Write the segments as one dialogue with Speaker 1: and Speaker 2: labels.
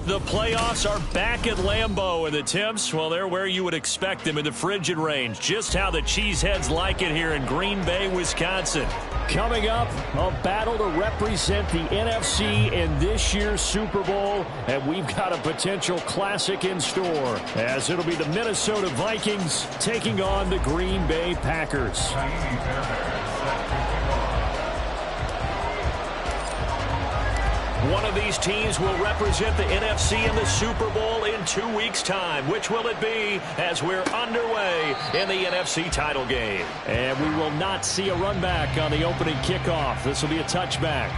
Speaker 1: The playoffs are back at Lambeau, and the temps, well, they're where you would expect them in the frigid range. Just how the Cheeseheads like it here in Green Bay, Wisconsin. Coming up, a battle to represent the NFC in this year's Super Bowl, and we've got a potential classic in store, as it'll be the Minnesota Vikings taking on the Green Bay Packers. One of these teams will represent the NFC in the Super Bowl in 2 weeks' time. Which will it be as we're underway in the NFC title game? And we will not see a run back on the opening kickoff. This will be a touchback.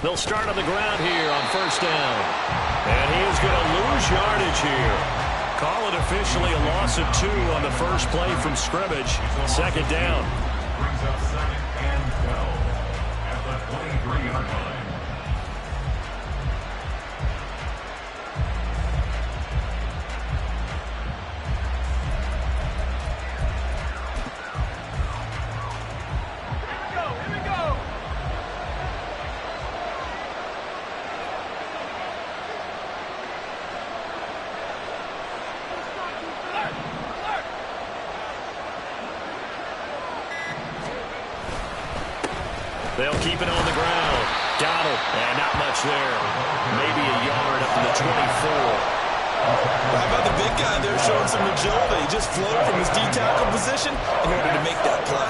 Speaker 1: They'll start on the ground here on first down. And he is going to lose yardage here. Call it officially a loss of 2 on the first play from scrimmage. Second down.
Speaker 2: Brings up second and 12 at the 23-yard line.
Speaker 1: They'll keep it on the ground. Got it. And not much there. Maybe a yard up to the 24.
Speaker 3: How about the big guy there showing some agility? He just flowed from his D-tackle position in order to make that play.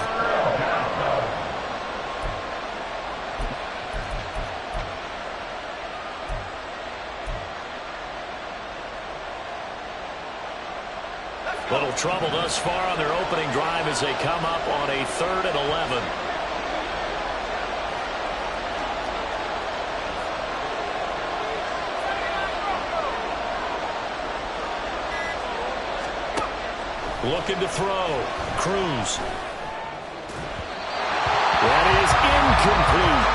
Speaker 1: Little trouble thus far on their opening drive as they come up on a 3rd and 11. Looking to throw. Cruz. That is incomplete.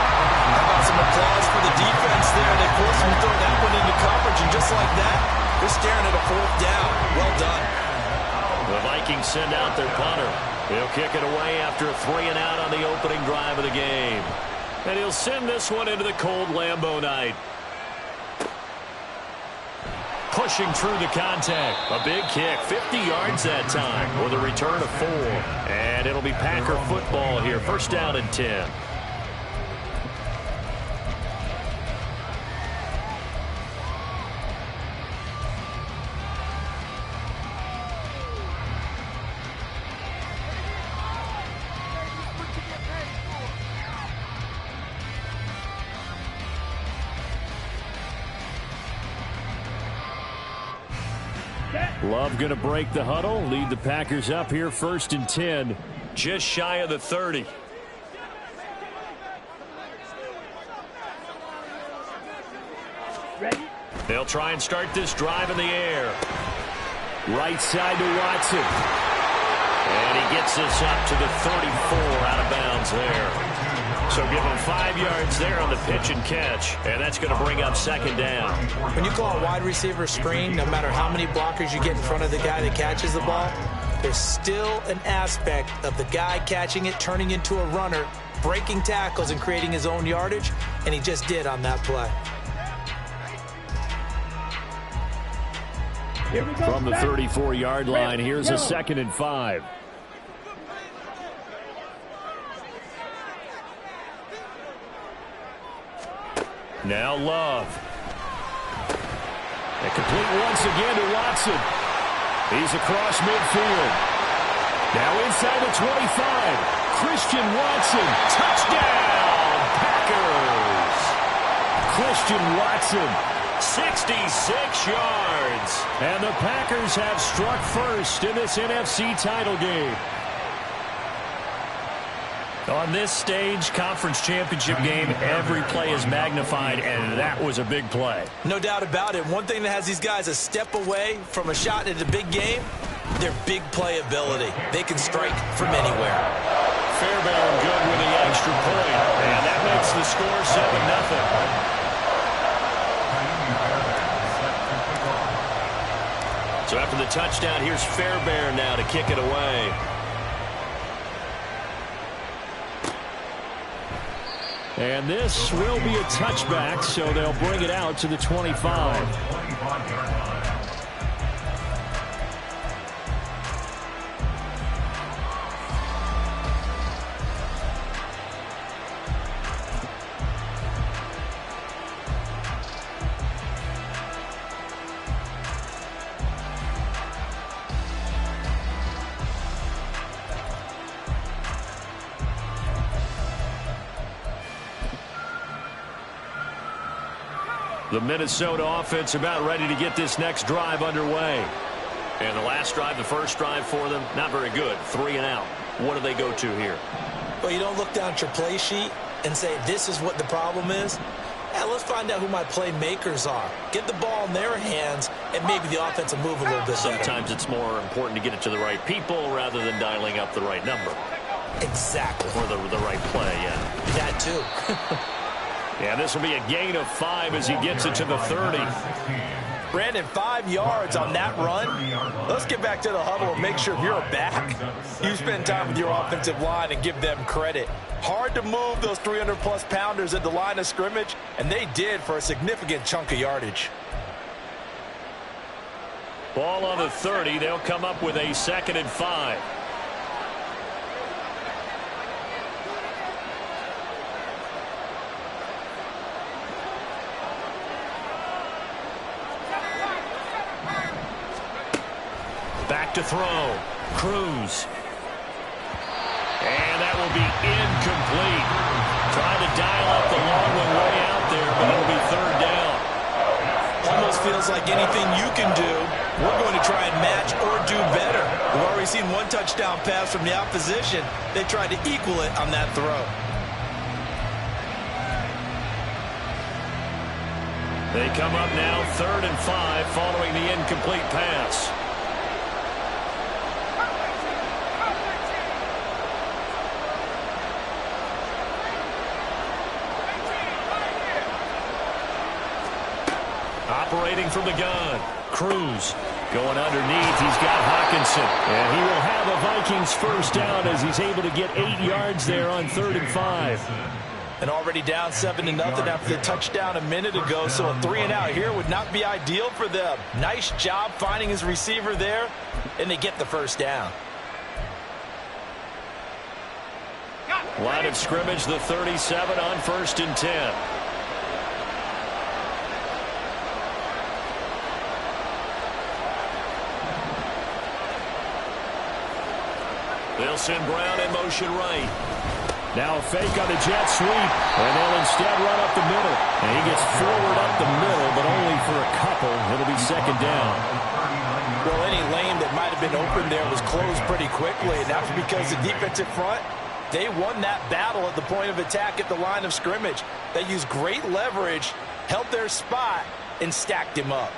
Speaker 3: How about some applause for the defense there? They forced him to throw that one into coverage, and just like that, they're staring at a 4th down. Well done.
Speaker 1: The Vikings send out their punter. He'll kick it away after a 3 and out on the opening drive of the game. And he'll send this one into the cold Lambeau night. Pushing through the contact. A big kick. 50 yards that time with a return of 4. And it'll be Packer football here. First down and 10. Love going to break the huddle, lead the Packers up here, 1st and 10, just shy of the 30.
Speaker 4: Ready?
Speaker 1: They'll try and start this drive in the air. Right side to Watson. And he gets this up to the 34, out of bounds there. So give him 5 yards there on the pitch and catch, and that's going to bring up 2nd down.
Speaker 5: When you call a wide receiver screen, no matter how many blockers you get in front of the guy that catches the ball, there's still an aspect of the guy catching it, turning into a runner, breaking tackles and creating his own yardage, and he just did on that play.
Speaker 1: From the 34-yard line, here's a 2nd and 5. Now Love. And complete once again to Watson. He's across midfield. Now inside the 25. Christian Watson. Touchdown, Packers. Christian Watson 66 yards. And the Packers have struck first in this NFC title game. On this stage, conference championship game, every play is magnified, and that was a big play.
Speaker 5: No doubt about it. One thing that has these guys a step away from a shot at a big game, their big play ability. They can strike from anywhere.
Speaker 1: Fairbairn good with the extra point, and that makes the score 7-0. So after the touchdown, here's Fairbairn now to kick it away. And this will be a touchback, so they'll bring it out to the 25. The Minnesota offense about ready to get this next drive underway. And the last drive, the first drive for them, not very good. 3 and out. What do they go to here?
Speaker 5: Well, you don't look down at your play sheet and say, this is what the problem is. Yeah, let's find out who my playmakers are. Get the ball in their hands, and maybe the offense will move a little bit better.
Speaker 1: Sometimes it's more important to get it to the right people rather than dialing up the right number.
Speaker 5: Exactly.
Speaker 1: Or the right play, yeah.
Speaker 5: That too.
Speaker 1: Yeah, this will be a gain of 5 as he gets it to the 30.
Speaker 5: Brandon, 5 yards on that run. Let's get back to the huddle and make sure if you're a back, you spend time with your offensive line and give them credit. Hard to move those 300-plus pounders at the line of scrimmage, and they did for a significant chunk of yardage.
Speaker 1: Ball on the 30. They'll come up with a 2nd and 5. Back to throw. Cruz. And that will be incomplete. Trying to dial up the long one way out there, but it'll be 3rd down.
Speaker 5: Almost feels like anything you can do, we're going to try and match or do better. We've already seen one touchdown pass from the opposition. They tried to equal it on that throw.
Speaker 1: They come up now 3rd and 5 following the incomplete pass. Operating from the gun. Cruz going underneath. He's got Hawkinson. And he will have a Vikings first down as he's able to get 8 yards there on 3rd and 5.
Speaker 5: And already down 7-0 after the touchdown a minute ago, so a 3 and out here would not be ideal for them. Nice job finding his receiver there, and they get the first down.
Speaker 1: Line of scrimmage, the 37 on 1st and 10. They'll send Brown in motion right. Now a fake on the jet sweep, and they'll instead run up the middle. And he gets forward up the middle, but only for a couple. It'll be 2nd down.
Speaker 5: Well, any lane that might have been open there was closed pretty quickly, and that's because the defensive front, they won that battle at the point of attack at the line of scrimmage. They used great leverage, held their spot, and stacked him up.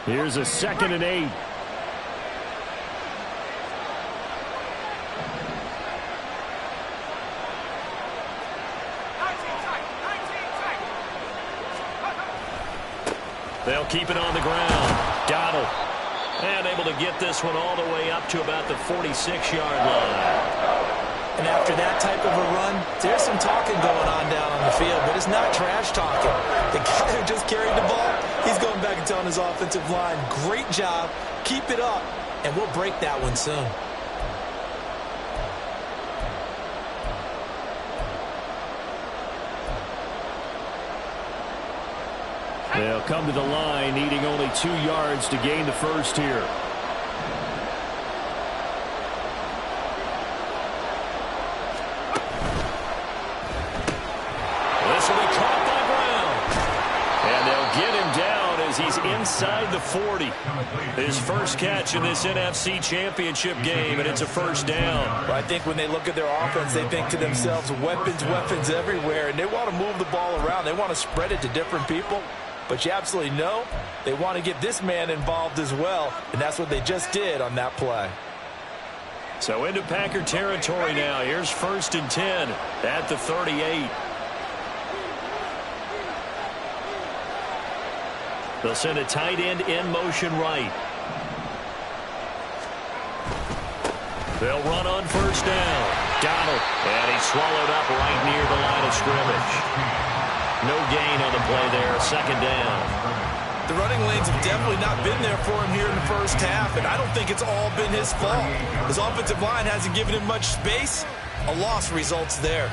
Speaker 1: Here's a 2nd and 8. They'll keep it on the ground. Donald. And able to get this one all the way up to about the 46-yard line.
Speaker 5: And after that type of a run, there's some talking going on down on the field, but it's not trash talking. The guy who just carried the ball, he's going back and telling his offensive line, great job, keep it up, and we'll break that one soon.
Speaker 1: They'll come to the line, needing only 2 yards to gain the first here. This will be caught by Brown. And they'll get him down as inside the 40. His first catch in this NFC Championship game, and it's a first down.
Speaker 3: Well, I think when they look at their offense, they think to themselves, weapons, weapons everywhere, and they want to move the ball around. They want to spread it to different people. But you absolutely know they want to get this man involved as well, and that's what they just did on that play.
Speaker 1: So into Packer territory now. Here's 1st and 10 at the 38. They'll send a tight end in motion right. They'll run on first down. Donald, and he's swallowed up right near the line of scrimmage. No gain on the play there, second down.
Speaker 3: The running lanes have definitely not been there for him here in the first half, and I don't think it's all been his fault. His offensive line hasn't given him much space. A loss results there.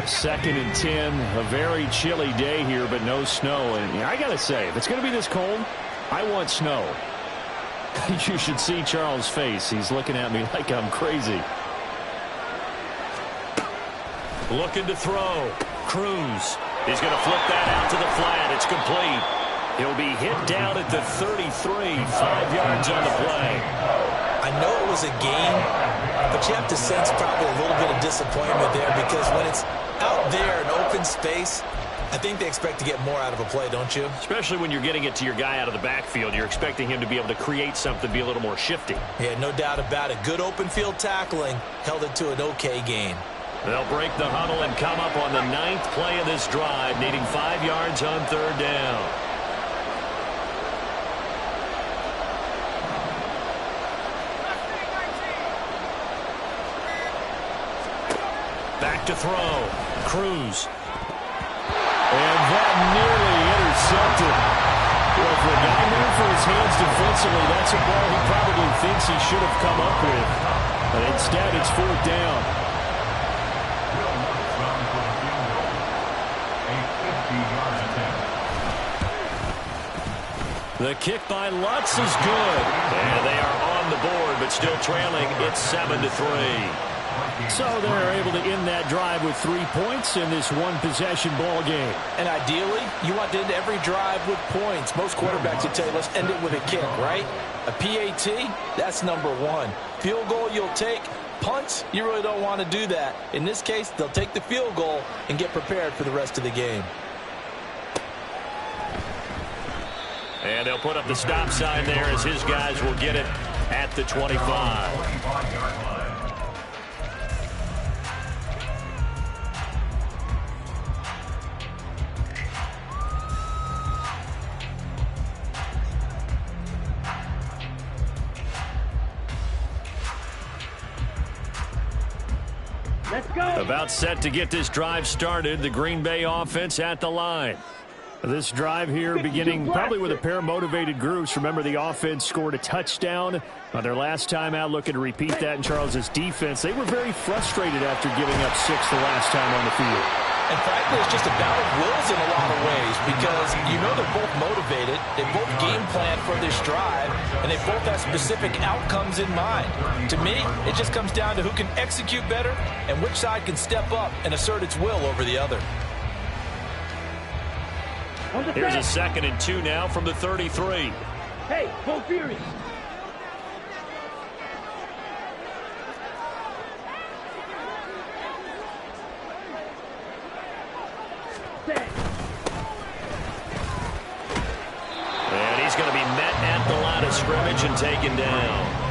Speaker 1: 2nd and 10, a very chilly day here, but no snow. And I got to say, if it's going to be this cold, I want snow. You should see Charles' face. He's looking at me like I'm crazy. Looking to throw. Cruz. He's going to flip that out to the flat. It's complete. He'll be hit down at the 33, 5 yards on the play.
Speaker 5: I know it was a game, but you have to sense probably a little bit of disappointment there, because when it's out there in open space, I think they expect to get more out of a play, don't you?
Speaker 1: Especially when you're getting it to your guy out of the backfield. You're expecting him to be able to create something, be a little more shifty.
Speaker 5: Yeah, no doubt about it. Good open field tackling held it to an okay game.
Speaker 1: They'll break the huddle and come up on the 9th play of this drive, needing 5 yards on 3rd down. Back to throw. Cruz. And that nearly intercepted. Well, for a guy known for his hands defensively, that's a ball he probably thinks he should have come up with. But instead, it's 4th down. The kick by Lutz is good. And they are on the board, but still trailing. It's 7-3. So they're able to end that drive with 3 points in this one-possession ball game.
Speaker 5: And ideally, you want to end every drive with points. Most quarterbacks would tell you, let's end it with a kick, right? A PAT, that's number 1. Field goal you'll take. Punts, you really don't want to do that. In this case, they'll take the field goal and get prepared for the rest of the game.
Speaker 1: And they'll put up the stop sign there as his guys will get it at the 25.
Speaker 4: Let's go.
Speaker 1: About set to get this drive started. The Green Bay offense at the line. This drive here beginning probably with a pair of motivated groups. Remember, the offense scored a touchdown on their last time out, looking to repeat that in Charles's defense. They were very frustrated after giving up 6 the last time on the field.
Speaker 5: And frankly, it's just a battle of wills in a lot of ways, because you know they're both motivated, they both game plan for this drive, and they both have specific outcomes in mind. To me, it just comes down to who can execute better and which side can step up and assert its will over the other.
Speaker 1: Here's a 2nd and 2 now from the 33.
Speaker 4: Hey, go Furies.
Speaker 1: And he's going to be met at the line of scrimmage and taken down.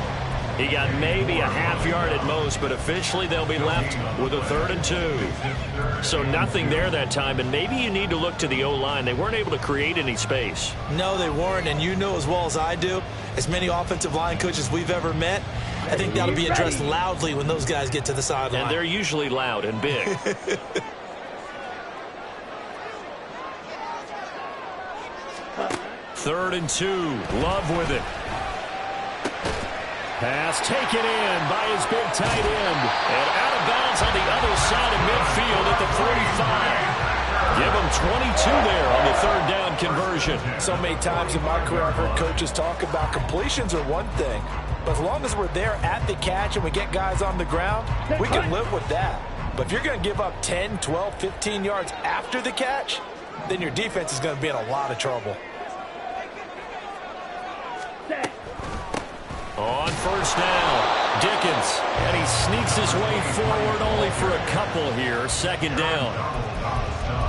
Speaker 1: He got maybe a half yard at most, but officially they'll be left with a 3rd and 2. So nothing there that time, and maybe you need to look to the O-line. They weren't able to create any space.
Speaker 5: No, they weren't, and you know as well as I do, as many offensive line coaches we've ever met, I think that'll be addressed loudly when those guys get to the sideline.
Speaker 1: And they're usually loud and big. 3rd and 2. Love with it. Pass taken in by his big tight end. And out of bounds on the other side of midfield at the 45. Give him 22 there on the 3rd down conversion.
Speaker 3: So many times in my career I've heard coaches talk about completions are one thing, but as long as we're there at the catch and we get guys on the ground, we can live with that. But if you're going to give up 10, 12, 15 yards after the catch, then your defense is going to be in a lot of trouble.
Speaker 1: On first down, Dickens, and he sneaks his way forward only for a couple here. Second down.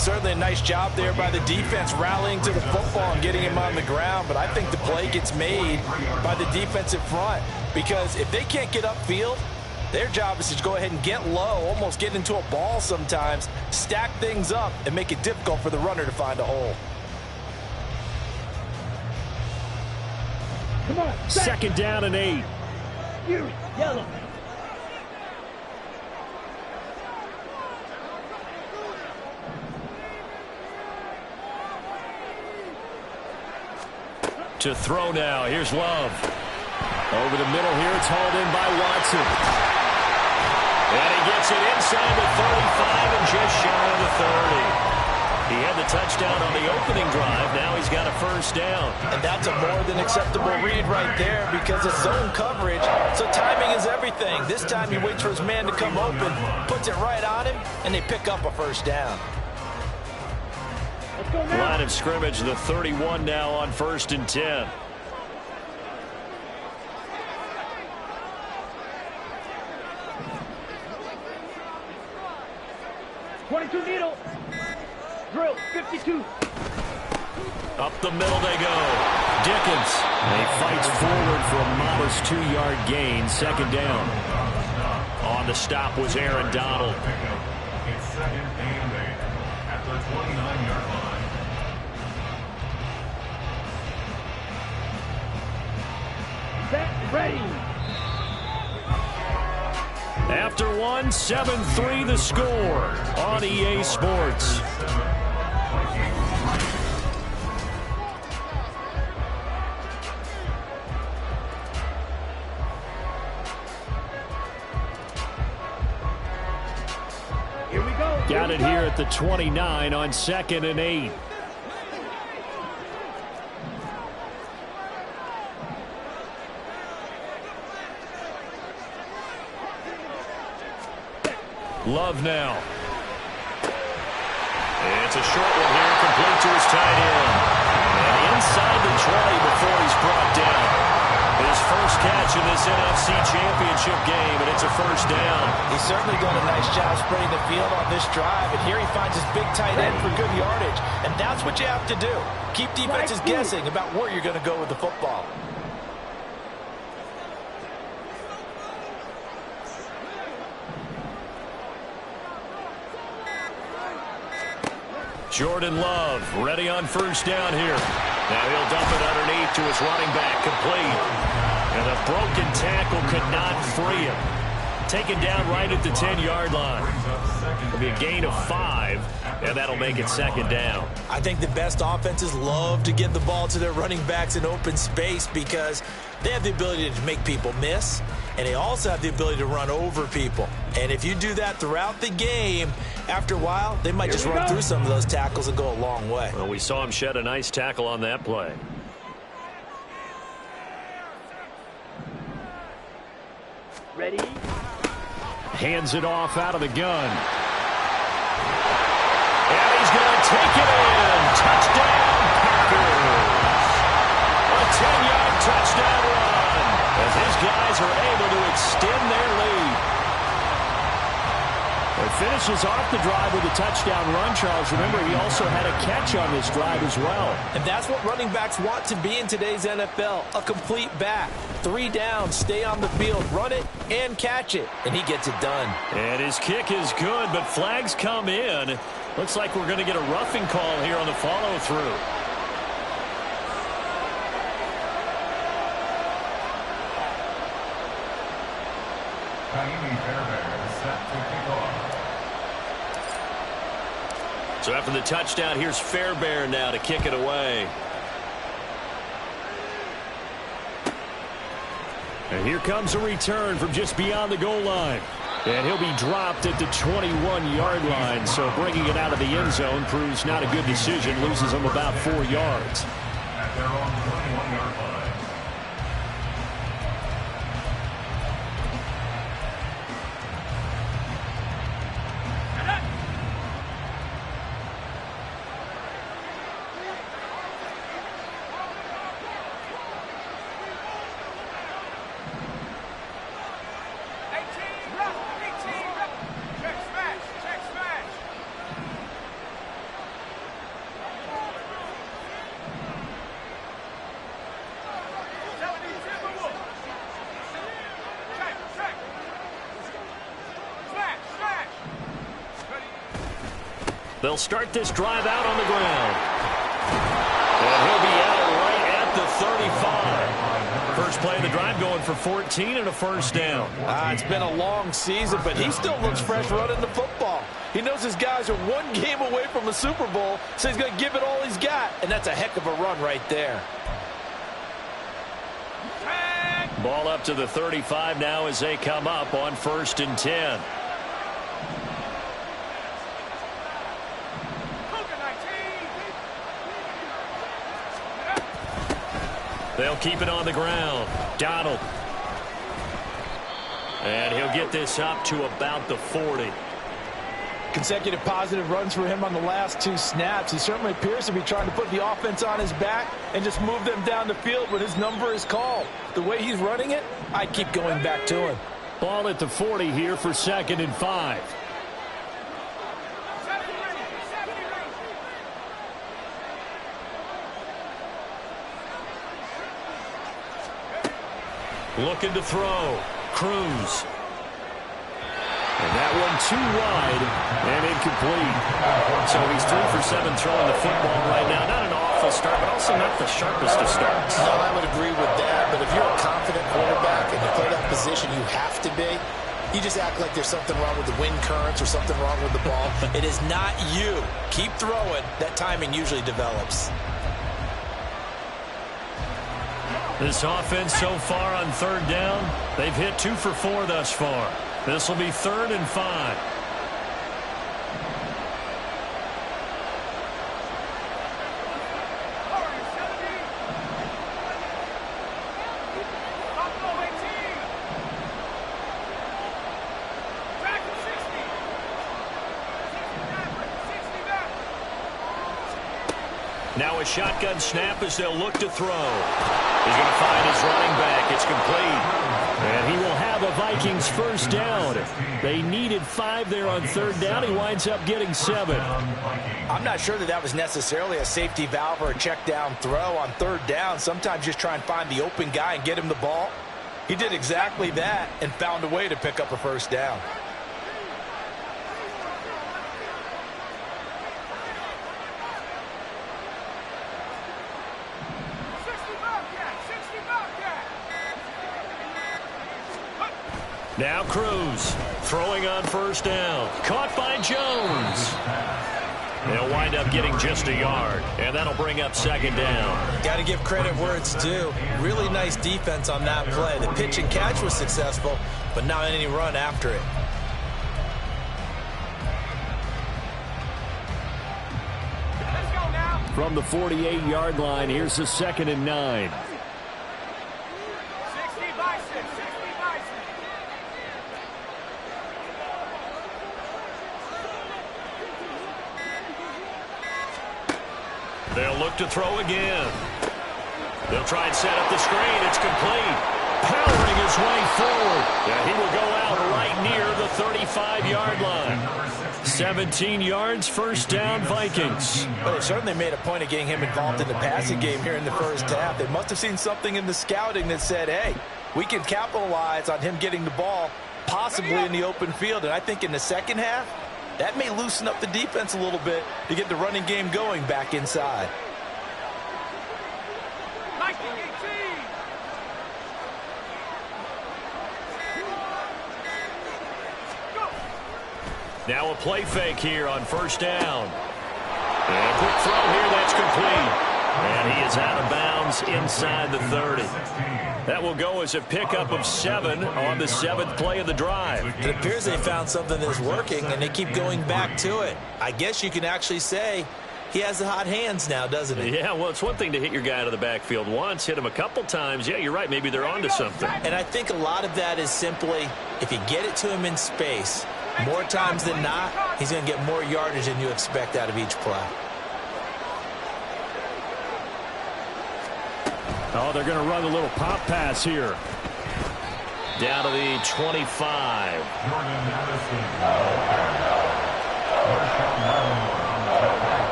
Speaker 3: Certainly a nice job there by the defense rallying to the football and getting him on the ground, but I think the play gets made by the defensive front because if they can't get upfield, their job is to go ahead and get low, almost get into a ball sometimes, stack things up, and make it difficult for the runner to find a hole.
Speaker 4: Come on.
Speaker 1: Second down and 8.
Speaker 4: Fury, yellow.
Speaker 1: To throw now. Here's Love. Over the middle here. It's hauled in by Watson. And he gets it inside the 35 and just shy of the 30. He had the touchdown on the opening drive. Now he's got a first down.
Speaker 3: And that's a more than acceptable read right there because it's zone coverage, so timing is everything. This time he waits for his man to come open, puts it right on him, and they pick up a first down.
Speaker 4: Let's go now.
Speaker 1: Line of scrimmage, the 31 now on 1st and 10.
Speaker 4: .22 needle. Drill, 52.
Speaker 1: Up the middle they go. Dickens. And he fights forward for a modest 2-yard gain. Second down. On the stop was Aaron Donald.
Speaker 2: It's second and 8 at the 29-yard line.
Speaker 4: Set, ready.
Speaker 1: After one, 7-3 the score on EA Sports.
Speaker 4: Here we go.
Speaker 1: Got it here at the 29 on 2nd and 8. Love now. It's a short one here, complete to his tight end. And inside the 20 before he's brought down. His first catch in this NFC Championship game, and it's a first down.
Speaker 3: He's certainly done a nice job spreading the field on this drive, and here he finds his big tight end for good yardage. And that's what you have to do. Keep defenses guessing about where you're going to go with the football.
Speaker 1: Jordan Love ready on first down here. Now he'll dump it underneath to his running back, complete. And a broken tackle could not free him. Taken down right at the 10-yard line. It'll be a gain of 5, and that'll make it second down.
Speaker 5: I think the best offenses love to get the ball to their running backs in open space because they have the ability to make people miss, and they also have the ability to run over people. And if you do that throughout the game, after a while, they might just run through some of those tackles and go a long way.
Speaker 1: Well, we saw him shed a nice tackle on that play.
Speaker 4: Ready.
Speaker 1: Hands it off out of the gun. And he's going to take it in. Touchdown, Packers. A 10-yard touchdown run as his guys are able to extend their lead. It finishes off the drive with a touchdown run, Charles. Remember, he also had a catch on this drive as well.
Speaker 3: And that's what running backs want to be in today's NFL, a complete back. 3 down, stay on the field, run it, and catch it. And he gets it done.
Speaker 1: And his kick is good, but flags come in. Looks like we're going to get a roughing call here on the follow-through. So after the touchdown, here's Fairbairn now to kick it away. And here comes a return from just beyond the goal line. And he'll be dropped at the 21-yard line. So bringing it out of the end zone proves not a good decision. Loses him about 4 yards.
Speaker 2: At their own 21-yard line.
Speaker 1: They'll start this drive out on the ground. And he'll be out right at the 35. First play of the drive going for 14 and a first down.
Speaker 3: It's been a long season, but he still looks fresh running the football. He knows his guys are one game away from a Super Bowl, so he's going to give it all he's got, and that's a heck of a run right there.
Speaker 1: Ball up to the 35 now as they come up on 1st and 10. They'll keep it on the ground. Donald. And he'll get this up to about the 40.
Speaker 3: Consecutive positive runs for him on the last 2 snaps. He certainly appears to be trying to put the offense on his back and just move them down the field when his number is called. The way he's running it, I'd keep going back to him.
Speaker 1: Ball at the 40 here for 2nd and 5. Looking to throw. Cruz. And that one too wide and incomplete. So he's 3 for 7 throwing the football right now. Not an awful start, but also not the sharpest of starts.
Speaker 6: No, I would agree with that. But if you're a confident quarterback and you play that position you have to be, you just act like there's something wrong with the wind currents or something wrong with the ball.
Speaker 5: It is not you. Keep throwing. That timing usually develops.
Speaker 1: This offense so far on 3rd down, they've hit 2 for 4 thus far. This will be 3rd and 5. Now a shotgun snap as they'll look to throw. He's going to find his running back. It's complete. And he will have a Vikings first down. They needed 5 there on 3rd down. He winds up getting 7.
Speaker 3: I'm not sure that was necessarily a safety valve or a check down throw on 3rd down. Sometimes just try and find the open guy and get him the ball. He did exactly that and found a way to pick up a first down.
Speaker 1: Now Cruz throwing on 1st down. Caught by Jones. They'll wind up getting just a yard, and that'll bring up 2nd down.
Speaker 5: Got to give credit where it's due. Really nice defense on that play. The pitch and catch was successful, but not any run after it.
Speaker 1: From the 48-yard line, here's the 2nd and 9. They'll look to throw again. They'll try and set up the screen. It's complete. Powering his way forward. Yeah, he will go out right near the 35-yard line. 17 yards, 1st down, Vikings.
Speaker 3: But they certainly made a point of getting him involved in the passing game here in the 1st half. They must have seen something in the scouting that said, hey, we can capitalize on him getting the ball, possibly in the open field. And I think in the 2nd half, that may loosen up the defense a little bit to get the running game going back inside.
Speaker 1: Now a play fake here on 1st down. And a quick throw here, that's complete. And he is out of bounds inside the 30. That will go as a pickup of 7 on the 7th play of the drive.
Speaker 5: It appears they found something that's working, and they keep going back to it. I guess you can actually say he has the hot hands now, doesn't he?
Speaker 1: Yeah, well, it's one thing to hit your guy out of the backfield once, hit him a couple times. Yeah, you're right. Maybe they're onto something.
Speaker 5: And I think a lot of that is simply if you get it to him in space, more times than not, he's going to get more yardage than you expect out of each play.
Speaker 1: Oh, they're going to run a little pop pass here. Down to the 25.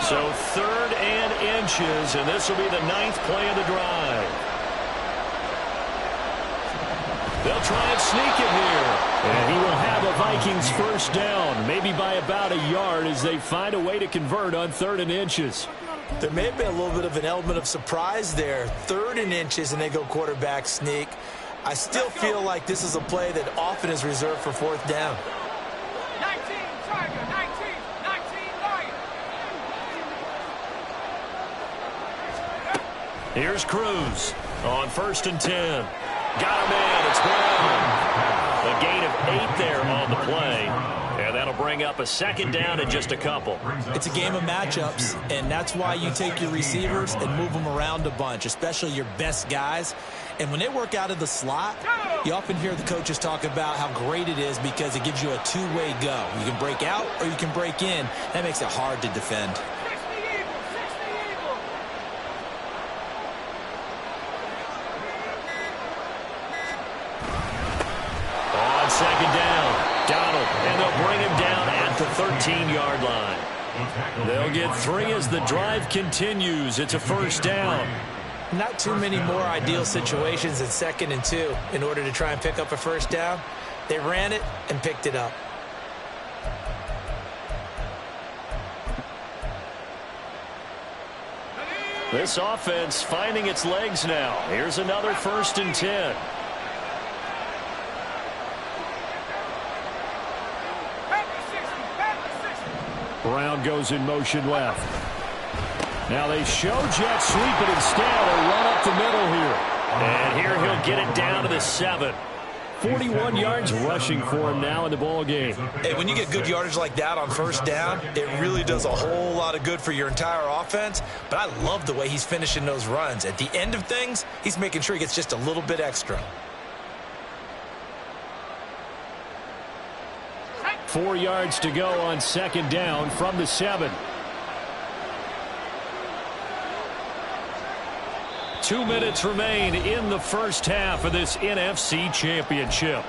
Speaker 1: So 3rd and inches, and this will be the 9th play of the drive. They'll try and sneak it here. And he will have a Vikings first down, maybe by about a yard as they find a way to convert on 3rd and inches.
Speaker 5: There may have been a little bit of an element of surprise there. 3rd and inches, and they go quarterback sneak. I still feel like this is a play that often is reserved for 4th down.
Speaker 7: 19, Tiger, 19, 19, Lion.
Speaker 1: Here's Cruz on 1st and 10. Got him in. It's Brown. A gain of 8 there on the play. And that'll bring up a 2nd down in just a couple.
Speaker 5: It's a game of matchups, and that's why you take your receivers and move them around a bunch, especially your best guys. And when they work out of the slot, you often hear the coaches talk about how great it is because it gives you a two-way go. You can break out or you can break in. That makes it hard to defend.
Speaker 1: On 2nd down, Donald, and they'll bring him down at the 13-yard line. They'll get 3 as the drive continues. It's a 1st down.
Speaker 5: Not too many more ideal situations than 2nd and 2 in order to try and pick up a 1st down. They ran it and picked it up.
Speaker 1: This offense finding its legs now. Here's another 1st and 10. Brown goes in motion left. Now they show jet sweep, but instead a run up the middle here. And here he'll get it down to the 7. 41 yards rushing for him now in the ball game.
Speaker 3: Hey, when you get good yardage like that on 1st down, it really does a whole lot of good for your entire offense. But I love the way he's finishing those runs. At the end of things, he's making sure he gets just a little bit extra.
Speaker 1: 4 yards to go on 2nd down from the 7. 2 minutes remain in the first half of this NFC Championship.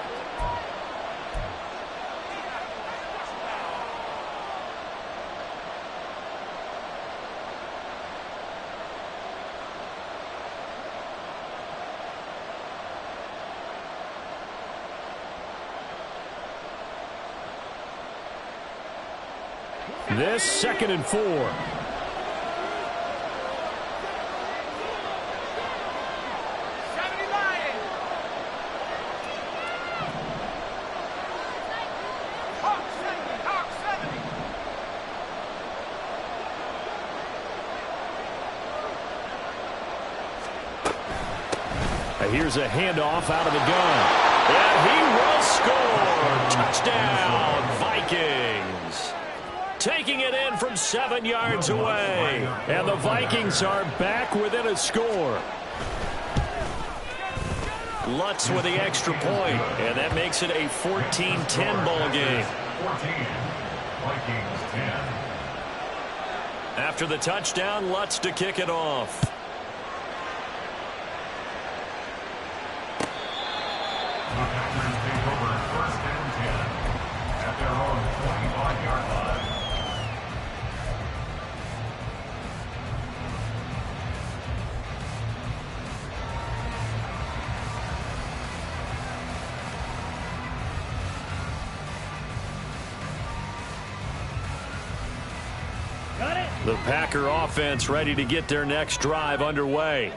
Speaker 1: This 2nd and 4. Here's a handoff out of the gun. And he will score. Touchdown, Vikings. Taking it in from 7 yards away. And the Vikings are back within a score. Lutz with the extra point. And that makes it a 14-10 ball game.
Speaker 2: 14, Vikings 10.
Speaker 1: After the touchdown, Lutz to kick it off.
Speaker 2: The Packers take over 1st and 10 at their own 25-yard line.
Speaker 4: Got it.
Speaker 1: The Packer offense ready to get their next drive underway.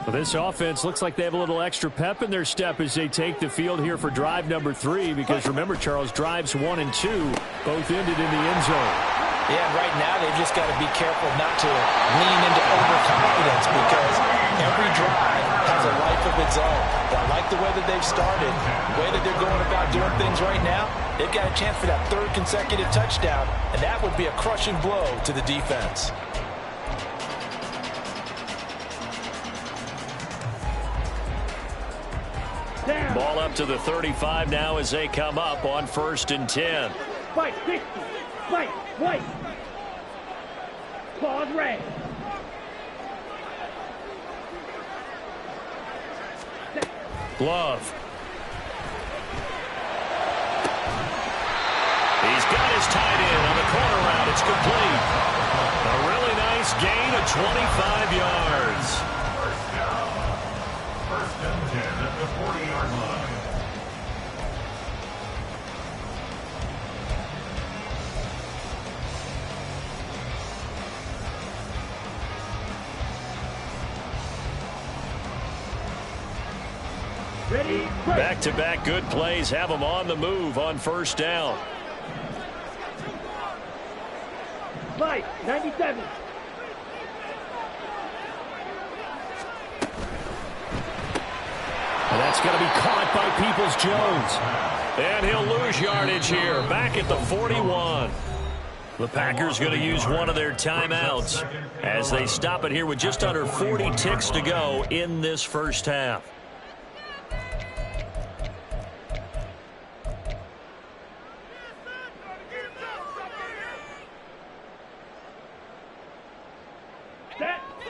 Speaker 1: Well, this offense looks like they have a little extra pep in their step as they take the field here for drive number 3, because remember, Charles, drives 1 and 2 both ended in the end zone.
Speaker 3: Yeah, and right now they've just got to be careful not to lean into overconfidence, because every drive has a life of its own. But I like the way that they've started, the way that they're going about doing things right now. They've got a chance for that 3rd consecutive touchdown, and that would be a crushing blow to the defense.
Speaker 4: Down.
Speaker 1: Ball up to the 35 now as they come up on 1st and 10.
Speaker 4: Spike 60. Spike. White. Claws red.
Speaker 1: Glove. He's got his tight end on the corner route. It's complete. A 25 yards.
Speaker 2: First down. First and 10 at the 40-yard line.
Speaker 4: Ready, break.
Speaker 1: Back-to-back good plays have them on the move on first down.
Speaker 4: Fight, 97.
Speaker 1: And that's going to be caught by Peoples-Jones. And he'll lose yardage here, back at the 41. The Packers going to use one of their timeouts as they stop it here with just under 40 ticks to go in this first half.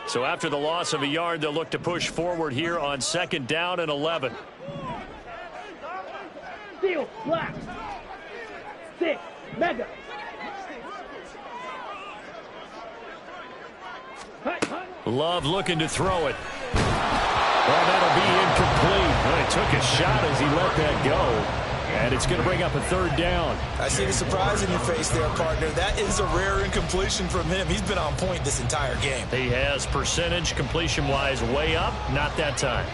Speaker 1: So after the loss of a yard, they'll look to push forward here on second down and 11.
Speaker 4: Steel, black. 6, Mega.
Speaker 1: Love looking to throw it. Well, that'll be incomplete. Well, he took a shot as he let that go. And it's going to bring up a third down.
Speaker 5: I see the surprise in your face there, partner. That is a rare incompletion from him. He's been on point this entire game.
Speaker 1: He has percentage completion-wise way up. Not that time.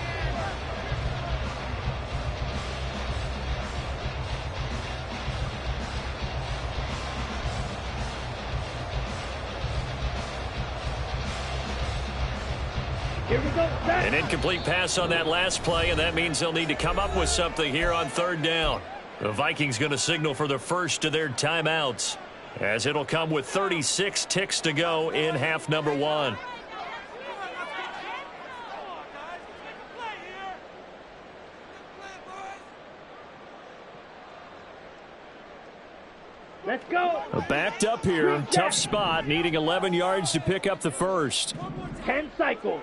Speaker 4: Here we go.
Speaker 1: An incomplete pass on that last play, and that means they'll need to come up with something here on third down. The Vikings going to signal for the first of their timeouts, as it'll come with 36 ticks to go in half number 1.
Speaker 4: Let's go.
Speaker 1: Backed up here, tough spot, needing 11 yards to pick up the first.
Speaker 4: 10 cycles.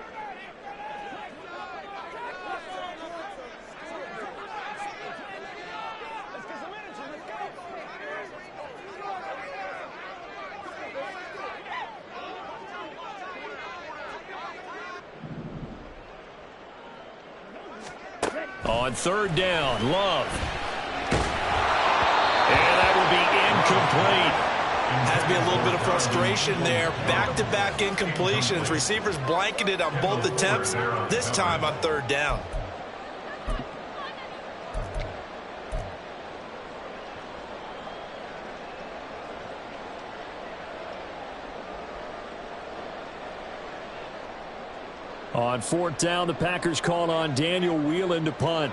Speaker 1: On third down, Love. And that will be incomplete.
Speaker 5: Has to be a little bit of frustration there. Back-to-back incompletions. Receivers blanketed on both attempts, this time on third down.
Speaker 1: On fourth down, the Packers call on Daniel Whelan to punt.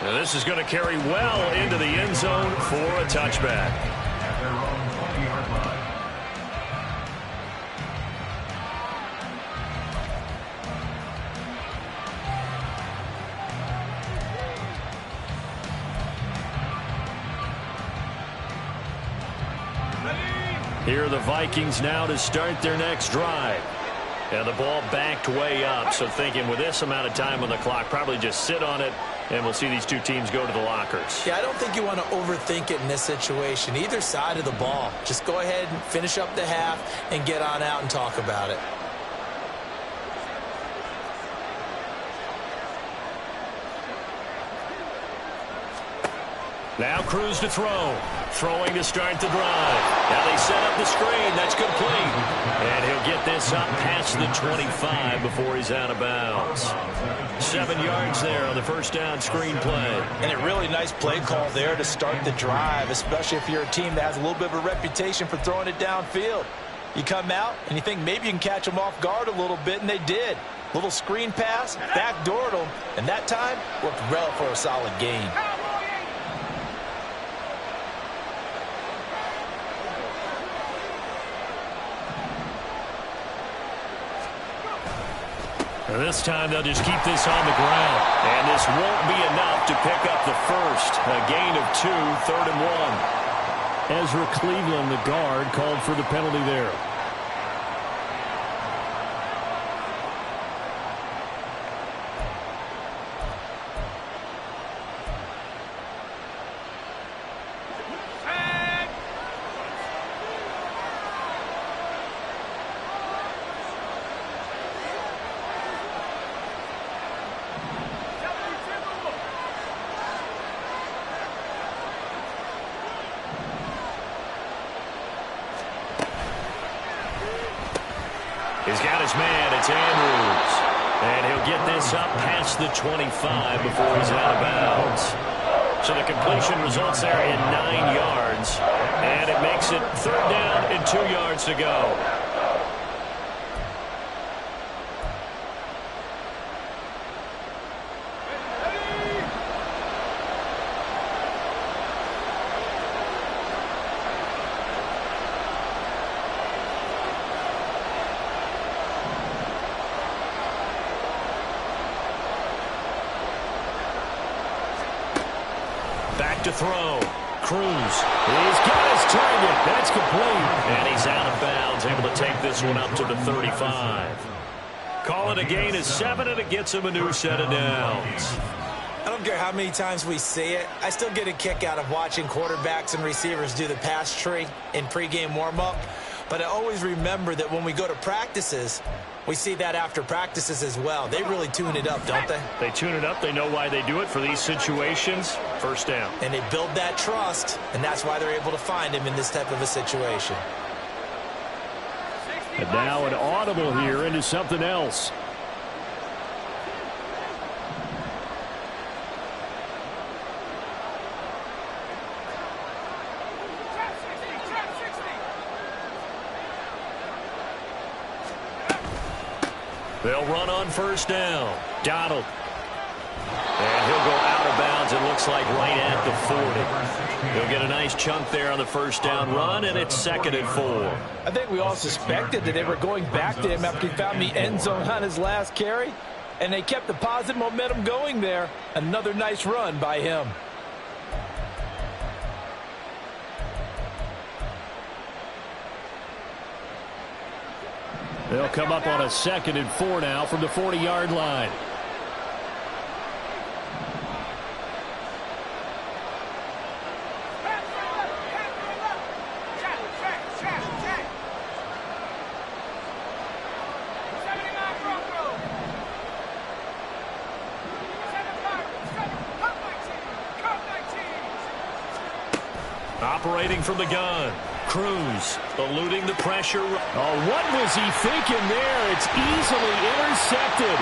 Speaker 1: Now this is going to carry well into the end zone for a touchback.
Speaker 2: At their own 20-yard line.
Speaker 1: Here are the Vikings now to start their next drive. And the ball backed way up, so thinking with this amount of time on the clock, probably just sit on it, and we'll see these two teams go to the lockers.
Speaker 5: Yeah, I don't think you want to overthink it in this situation. Either side of the ball. Just go ahead and finish up the half and get on out and talk about it.
Speaker 1: Now Cruz to throw. Throwing to start the drive. Now they set up the screen. That's complete. And he'll get this up past the 25 before he's out of bounds. 7 yards there on the first down screen play.
Speaker 5: And a really nice play call there to start the drive, especially if you're a team that has a little bit of a reputation for throwing it downfield. You come out and you think maybe you can catch them off guard a little bit, and they did. Little screen pass, backdoored them, and that time worked well for a solid gain.
Speaker 1: This time they'll just keep this on the ground. And this won't be enough to pick up the first. A gain of 2, 3rd and 1. Ezra Cleveland, the guard, called for the penalty there. He's got his man. It's Andrews. And he'll get this up past the 25 before he's out of bounds. So the completion results there in 9 yards. And it makes it 3rd down and 2 yards to go. Back to throw. Cruz. He's got his target. That's complete. And he's out of bounds, able to take this one up to the 35. Call it a gain of 7, and it gets him a new set of downs.
Speaker 5: I don't care how many times we see it. I still get a kick out of watching quarterbacks and receivers do the pass tree in pregame warm-up. But I always remember that when we go to practices, we see that after practices as well. They really tune it up, don't they?
Speaker 1: They tune it up. They know why they do it for these situations. 1st down.
Speaker 5: And they build that trust, and that's why they're able to find him in this type of a situation.
Speaker 1: And now an audible here into something else. They'll run on 1st down. Donald. And he'll go out of bounds, it looks like, right at the 40. He'll get a nice chunk there on the 1st down run, and it's 2nd and 4.
Speaker 3: I think we all suspected that they were going back to him after he found the end zone on his last carry, and they kept the positive momentum going there. Another nice run by him.
Speaker 1: They'll come up on a 2nd and 4 now from the 40-yard line. Operating from the gun. Cruz eluding the pressure. Oh, what was he thinking there? It's easily intercepted.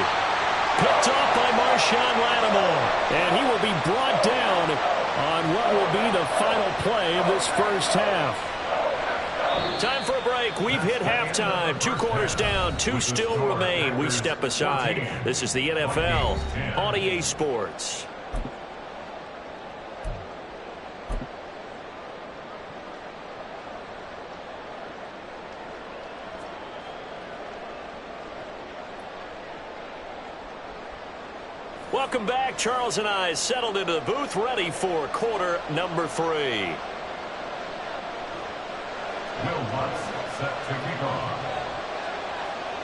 Speaker 1: Picked off by Marshawn Lattimore. And he will be brought down on what will be the final play of this 1st half. Time for a break. We've hit halftime. 2 quarters down. 2 still remain. We step aside. This is the NFL on EA Sports. Welcome back. Charles and I settled into the booth, ready for quarter number 3.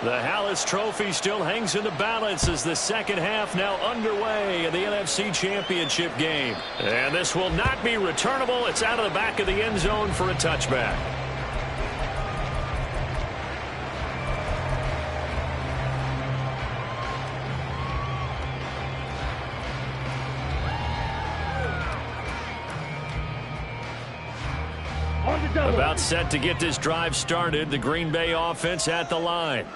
Speaker 1: The Hallis Trophy still hangs in the balance as the 2nd half now underway in the NFC Championship game. And this will not be returnable. It's out of the back of the end zone for a touchback. About set to get this drive started. The Green Bay offense at the line.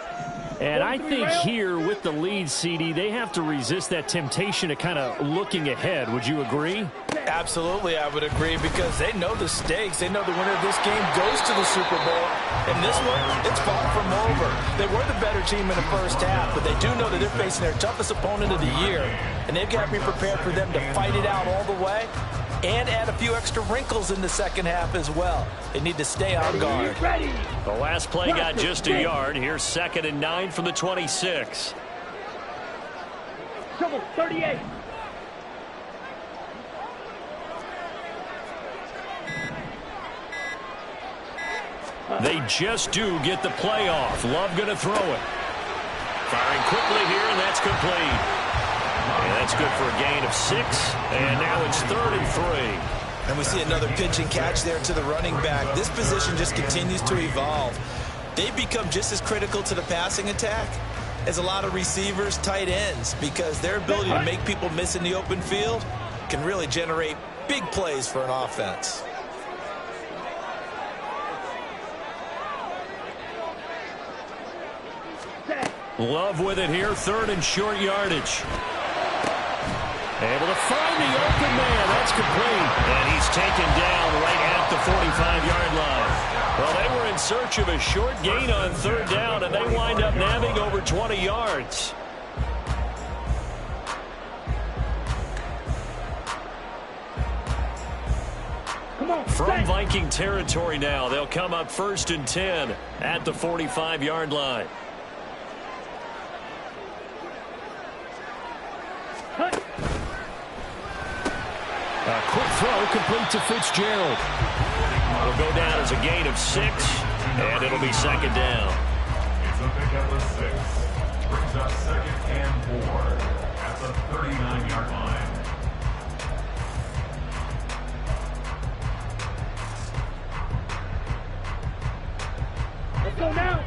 Speaker 1: And I think here with the lead, CD, they have to resist that temptation of kind of looking ahead. Would you agree?
Speaker 3: Absolutely, I would agree, because they know the stakes. They know the winner of this game goes to the Super Bowl. And this one, it's far from over. They were the better team in the 1st half, but they do know that they're facing their toughest opponent of the year. And they've got to be prepared for them to fight it out all the way and add a few extra wrinkles in the 2nd half as well. They need to stay on guard.
Speaker 1: The last play got just a yard. Here's 2nd and 9 from the 26.
Speaker 4: Trouble, 38.
Speaker 1: They just do get the play off. Love going to throw it. Firing quickly here, and that's complete. And that's good for a gain of 6. And now it's 3rd and 3.
Speaker 5: And we see another pitch and catch there to the running back. This position just continues to evolve. They've become just as critical to the passing attack as a lot of receivers, tight ends, because their ability to make people miss in the open field can really generate big plays for an offense.
Speaker 1: Love with it here, third and short yardage. Able to find the open man. That's complete. And he's taken down right at the 45-yard line. Well, they were in search of a short gain on third down, and they wind up nabbing over 20 yards. From Viking territory now, they'll come up 1st and 10 at the 45-yard line. A quick throw complete to Fitzgerald. It'll go down as a gain of 6, and it'll be 2nd down.
Speaker 2: It's a pickup of 6. Brings up 2nd and 4 at the 39-yard line.
Speaker 4: Let's go now.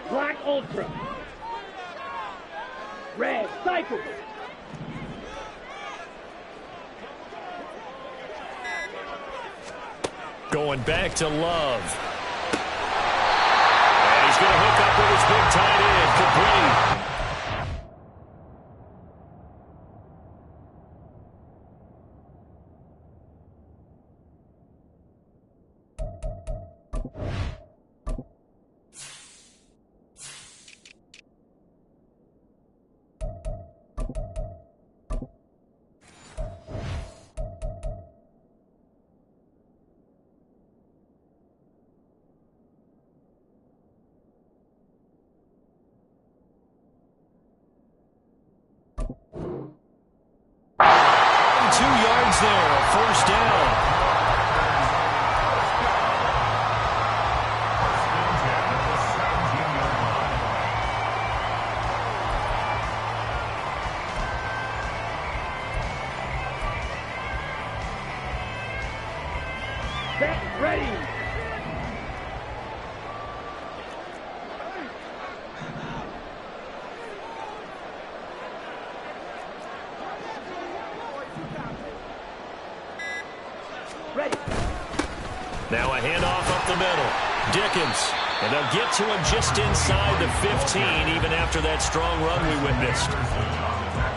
Speaker 4: Black Ultra. Red Cycle.
Speaker 1: Going back to Love. And he's going to hook up with his big tight end. Complete. There, a 1st down.
Speaker 4: Set, ready.
Speaker 1: Now a handoff up the middle. Dickens. And they'll get to him just inside the 15, even after that strong run we witnessed.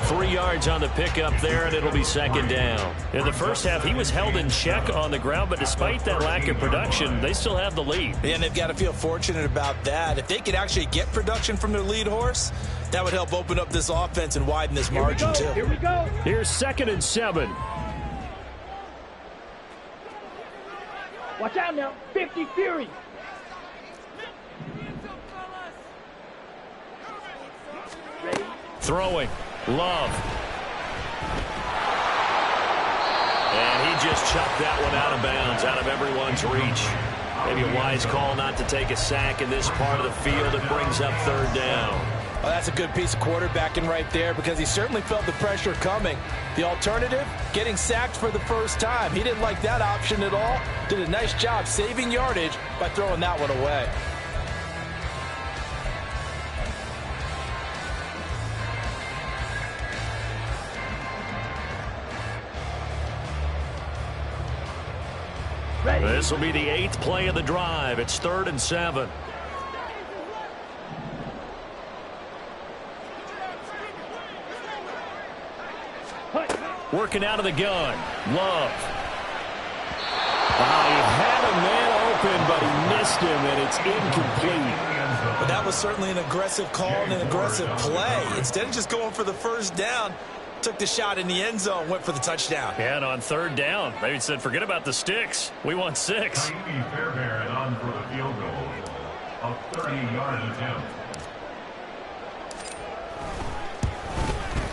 Speaker 1: 3 yards on the pickup there, and it'll be 2nd down. In the first half, he was held in check on the ground, but despite that lack of production, they still have the lead.
Speaker 5: And they've got to feel fortunate about that. If they could actually get production from their lead horse, that would help open up this offense and widen this margin, too.
Speaker 4: Here we go.
Speaker 1: Here's 2nd and 7.
Speaker 4: Watch out now. 50 Fury. Ready.
Speaker 1: Throwing. Love. And he just chucked that one out of bounds, out of everyone's reach. Maybe a wise call not to take a sack in this part of the field. It brings up 3rd down.
Speaker 5: Well, that's a good piece of quarterbacking right there because he certainly felt the pressure coming. The alternative, getting sacked for the first time. He didn't like that option at all. Did a nice job saving yardage by throwing that one away.
Speaker 1: This will be the 8th play of the drive. It's 3rd and 7. Working out of the gun. Love. He had a man open, but he missed him, and it's incomplete.
Speaker 5: But that was certainly an aggressive call and an aggressive play. Instead of just going for the 1st down, took the shot in the end zone, went for the touchdown.
Speaker 1: Yeah, and on 3rd down, they said, forget about the sticks. We want 6.
Speaker 2: Fairbairn on for the field goal. A 30-yard attempt.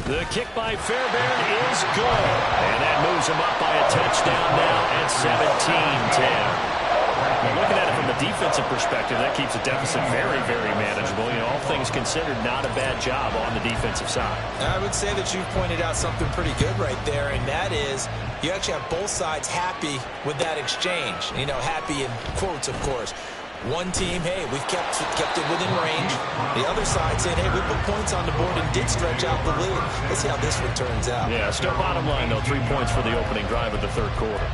Speaker 1: The kick by Fairbairn is good. And that moves him up by a touchdown now at 17-10. Looking at it from the defensive perspective, that keeps the deficit very, very manageable. You know, all things considered, not a bad job on the defensive side.
Speaker 5: I would say that you've pointed out something pretty good right there, and that is you actually have both sides happy with that exchange. You know, happy in quotes, of course. One team, hey, we've kept it within range. The other side saying, hey, we put points on the board and did stretch out the lead. Let's see how this one turns out.
Speaker 1: Yeah, still bottom line, though, 3 points for the opening drive of the 3rd quarter.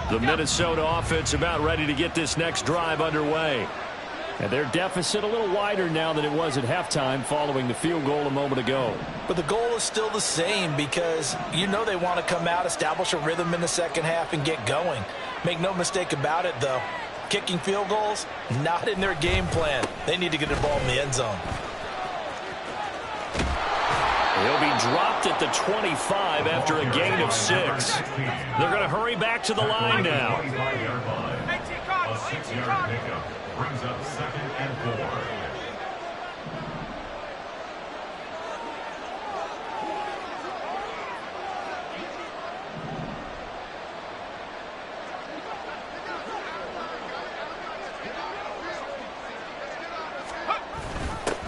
Speaker 1: The Minnesota offense about ready to get this next drive underway. And their deficit a little wider now than it was at halftime following the field goal a moment ago.
Speaker 3: But the goal is still the same because you know they want to come out, establish a rhythm in the second half, and get going. Make no mistake about it, though. Kicking field goals, not in their game plan. They need to get the ball in the end zone.
Speaker 1: He'll be dropped at the 25 after a gain of 6. They're going to hurry back to the line now.
Speaker 2: A 6-yard pickup brings up 2nd and 4.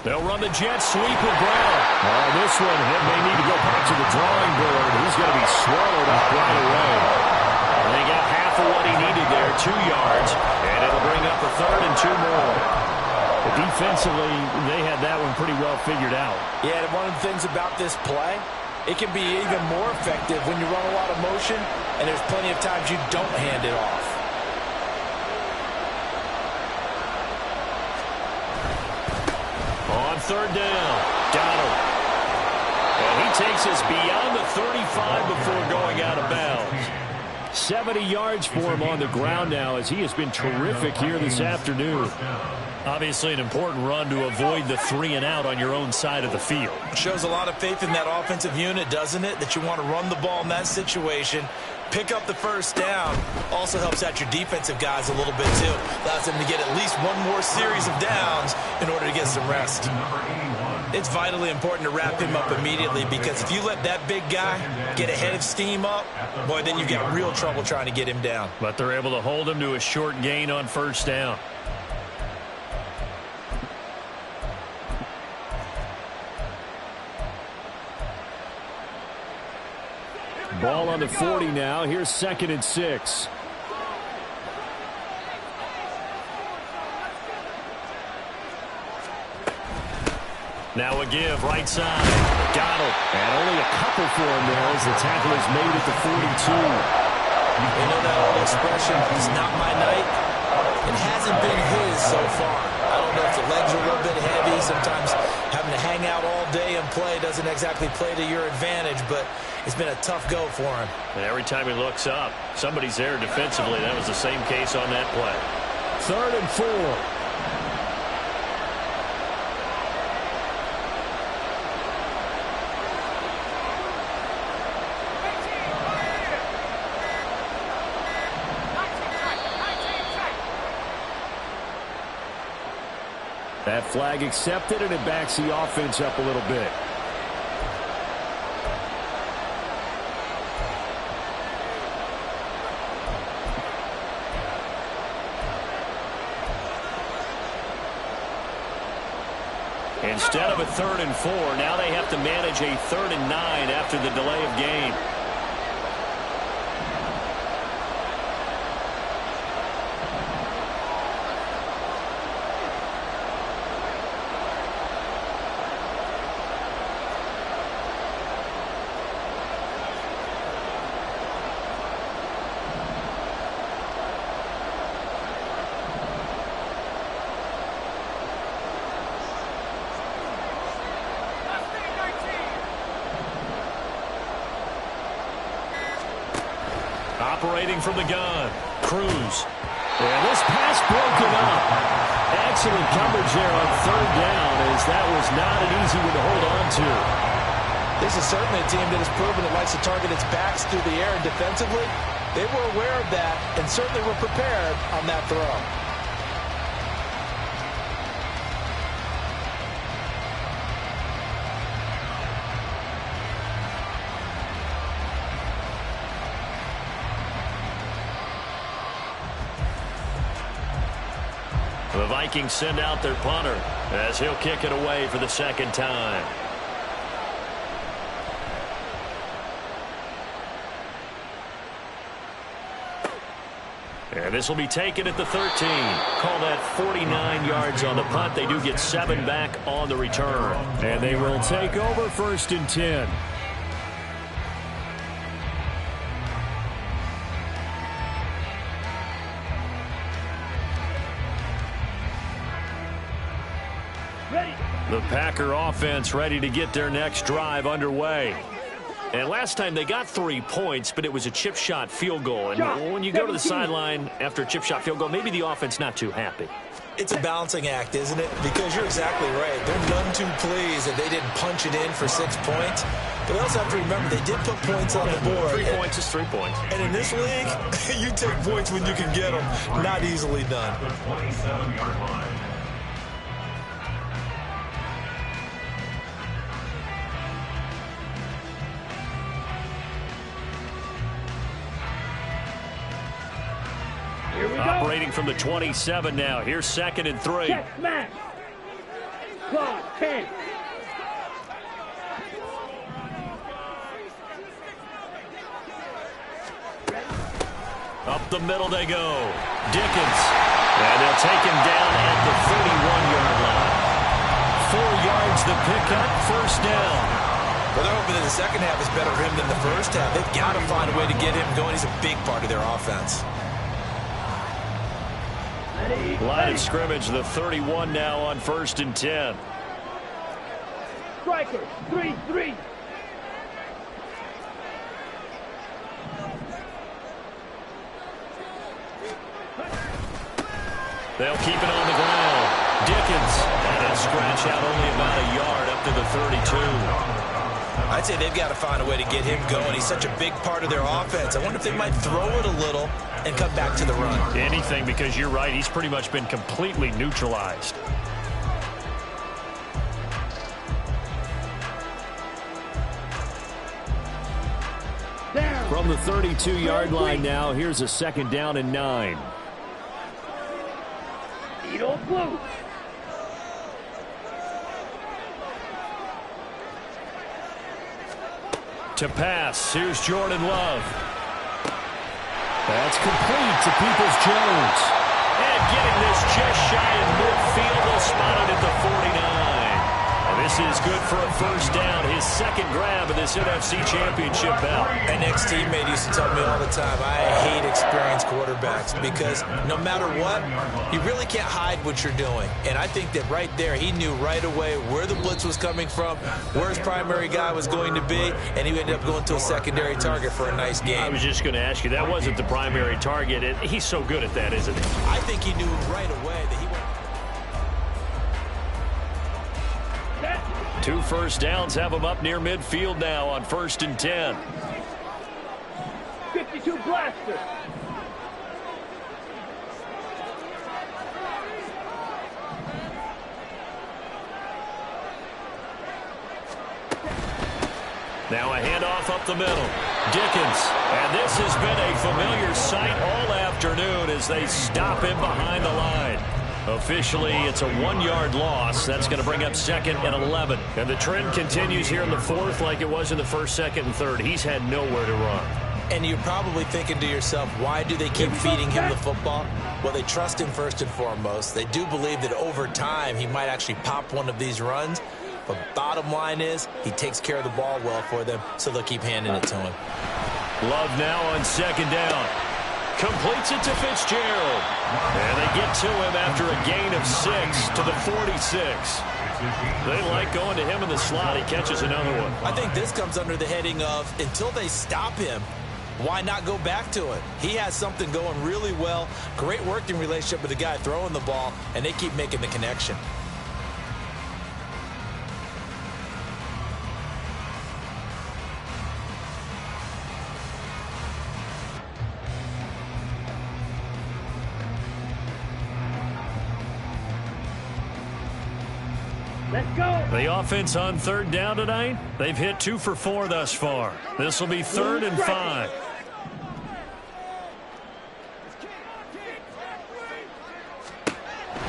Speaker 1: They'll run the jet sweep with Brown. Oh, this one, he may need to go back to the drawing board. He's going to be swallowed up right away. And they got half of what he needed there, 2 yards, and it'll bring up a 3rd and 2 more. But defensively, they had that one pretty well figured out.
Speaker 3: Yeah, and one of the things about this play, it can be even more effective when you run a lot of motion, and there's plenty of times you don't hand it off.
Speaker 1: On 3rd down, Donald. And he takes us beyond the 35 before going out of bounds. 70 yards for him on the ground now as he has been terrific here this afternoon. Obviously an important run to avoid the 3 and out on your own side of the field.
Speaker 3: Shows a lot of faith in that offensive unit, doesn't it? That you want to run the ball in that situation. Pick up the 1st down. Also helps out your defensive guys a little bit, too. Allows them to get at least one more series of downs in order to get some rest. It's vitally important to wrap him up immediately because if you let that big guy get ahead of steam up, boy, then you've got real trouble trying to get him down.
Speaker 1: But they're able to hold him to a short gain on 1st down. Ball on the 40 now. Here's 2nd and 6. Now a give, right side. Donald. And only a couple for him there as the tackle is made at the 42.
Speaker 3: You know that old expression, it's not my night. It hasn't been his so far. I don't know if the legs are a little bit heavy. Sometimes having to hang out all day and play doesn't exactly play to your advantage, but it's been a tough go for him.
Speaker 1: And every time he looks up, somebody's there defensively. That was the same case on that play. 3rd and 4. That flag accepted, and it backs the offense up a little bit. Instead of a 3rd and 4, now they have to manage a 3rd and 9 after the delay of game. Operating from the gun, Cruz. And this pass broken up. Excellent coverage there on 3rd down as that was not an easy one to hold on to.
Speaker 3: This is certainly a team that has proven it likes to target its backs through the air, and defensively, they were aware of that and certainly were prepared on that throw.
Speaker 1: The Vikings send out their punter as he'll kick it away for the 2nd time. And this will be taken at the 13. Call that 49 yards on the punt. They do get 7 back on the return. And they will take over 1st and 10.
Speaker 4: Ready.
Speaker 1: The Packer offense ready to get their next drive underway. And last time they got 3 points, but it was a chip shot field goal. And when you go to the sideline after a chip shot field goal, maybe the offense not too happy.
Speaker 5: It's a balancing act, isn't it? Because you're exactly right. They're none too pleased that they didn't punch it in for 6 points. But they also have to remember they did put points on the board.
Speaker 1: 3 points is 3 points.
Speaker 5: And in this league, you take points when you can get them. Not easily done.
Speaker 2: The 27-yard line.
Speaker 4: Here we go.
Speaker 1: Operating from the 27 now. Here's 2nd and 3.
Speaker 4: Check smash. Clock 10.
Speaker 1: Up the middle they go. Dickens. And they'll take him down at the 31-yard line. 4 yards the pickup, 1st down.
Speaker 5: Well, they're hoping that the second half is better for him than the first half. They've got to find a way to get him going. He's a big part of their offense.
Speaker 1: Line of scrimmage, the 31 now on 1st and 10.
Speaker 4: Striker 3-3.
Speaker 1: They'll keep it on the ground. Dickens. And he'll scratch out only about a yard up to the 32.
Speaker 5: I'd say they've got to find a way to get him going. He's such a big part of their offense. I wonder if they might throw it a little and come back to the run.
Speaker 1: Anything, because you're right. He's pretty much been completely neutralized.
Speaker 4: Down.
Speaker 1: From the 32-yard line now, here's a 2nd down and 9.
Speaker 4: Edo blue.
Speaker 1: To pass, here's Jordan Love. That's complete to Peoples-Jones. And getting this just shy of midfield, they'll spot it at the 49. And this is good for a 1st down, his 2nd grab of this NFC Championship bout.
Speaker 5: An ex-teammate used to tell me all the time, I hate experienced quarterbacks because no matter what, you really can't hide what you're doing. And I think that right there, he knew right away where the blitz was coming from, where his primary guy was going to be, and he ended up going to a secondary target for a nice game.
Speaker 1: I was just going to ask you, that wasn't the primary target. He's so good at that, isn't he?
Speaker 5: I think he knew right away that he went.
Speaker 1: 2 1st downs have him up near midfield now on 1st and 10.
Speaker 4: 52 blaster.
Speaker 1: Now a handoff up the middle. Dickens. And this has been a familiar sight all afternoon as they stop him behind the line. Officially, it's a 1-yard loss. That's going to bring up 2nd and 11. And the trend continues here in the 4th like it was in the 1st, 2nd, and 3rd. He's had nowhere to run.
Speaker 5: And you're probably thinking to yourself, why do they keep feeding him the football? Well, they trust him first and foremost. They do believe that over time he might actually pop one of these runs. But bottom line is he takes care of the ball well for them, so they'll keep handing it to him.
Speaker 1: Love now on 2nd down. Completes it to Fitzgerald. And they get to him after a gain of 6 to the 46. They like going to him in the slot. He catches another one.
Speaker 5: I think this comes under the heading of until they stop him, why not go back to it? He has something going really well. Great working relationship with the guy throwing the ball, and they keep making the connection.
Speaker 4: Let's go.
Speaker 1: The offense on 3rd down tonight, they've hit 2 for 4 thus far. This will be 3rd and 5.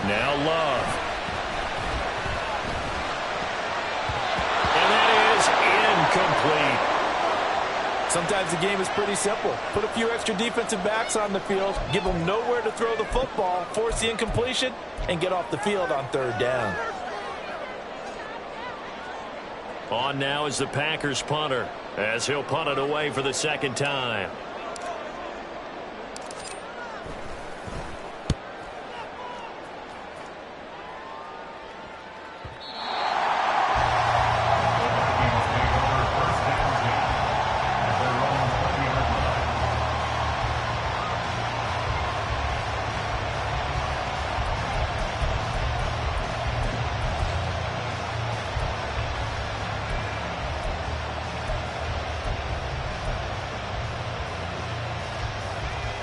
Speaker 1: Now Love. And that is incomplete.
Speaker 3: Sometimes the game is pretty simple. Put a few extra defensive backs on the field, give them nowhere to throw the football, force the incompletion, and get off the field on 3rd down.
Speaker 1: On now is the Packers punter, as he'll punt it away for the 2nd time.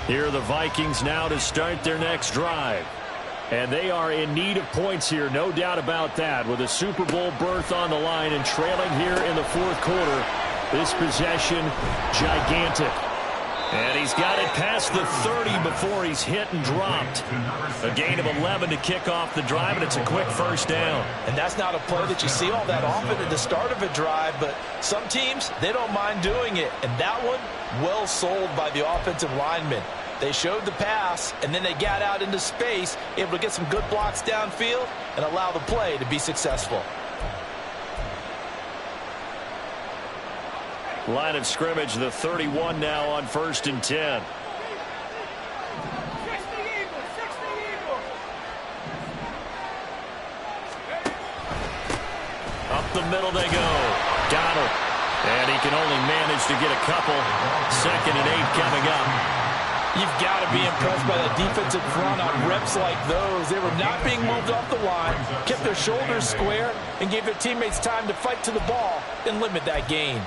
Speaker 1: Here are the Vikings now to start their next drive. And they are in need of points here, no doubt about that, with a Super Bowl berth on the line and trailing here in the fourth quarter. This possession, gigantic. And he's got it past the 30 before he's hit and dropped. A gain of 11 to kick off the drive, and it's a quick first down.
Speaker 3: And that's not a play that you see all that often at the start of a drive, but some teams, they don't mind doing it. And that one, well sold by the offensive lineman. They showed the pass, and then they got out into space, able to get some good blocks downfield and allow the play to be successful.
Speaker 1: Line of scrimmage, the 31 now on 1st and 10.
Speaker 7: 60 Eagles, 60 Eagles.
Speaker 1: Up the middle they go. Donald. And he can only manage to get a couple. 2nd and 8 coming up.
Speaker 3: You've got to be impressed by that defensive front on reps like those. They were not being moved off the line, kept their shoulders square, and gave their teammates time to fight to the ball and limit that gain.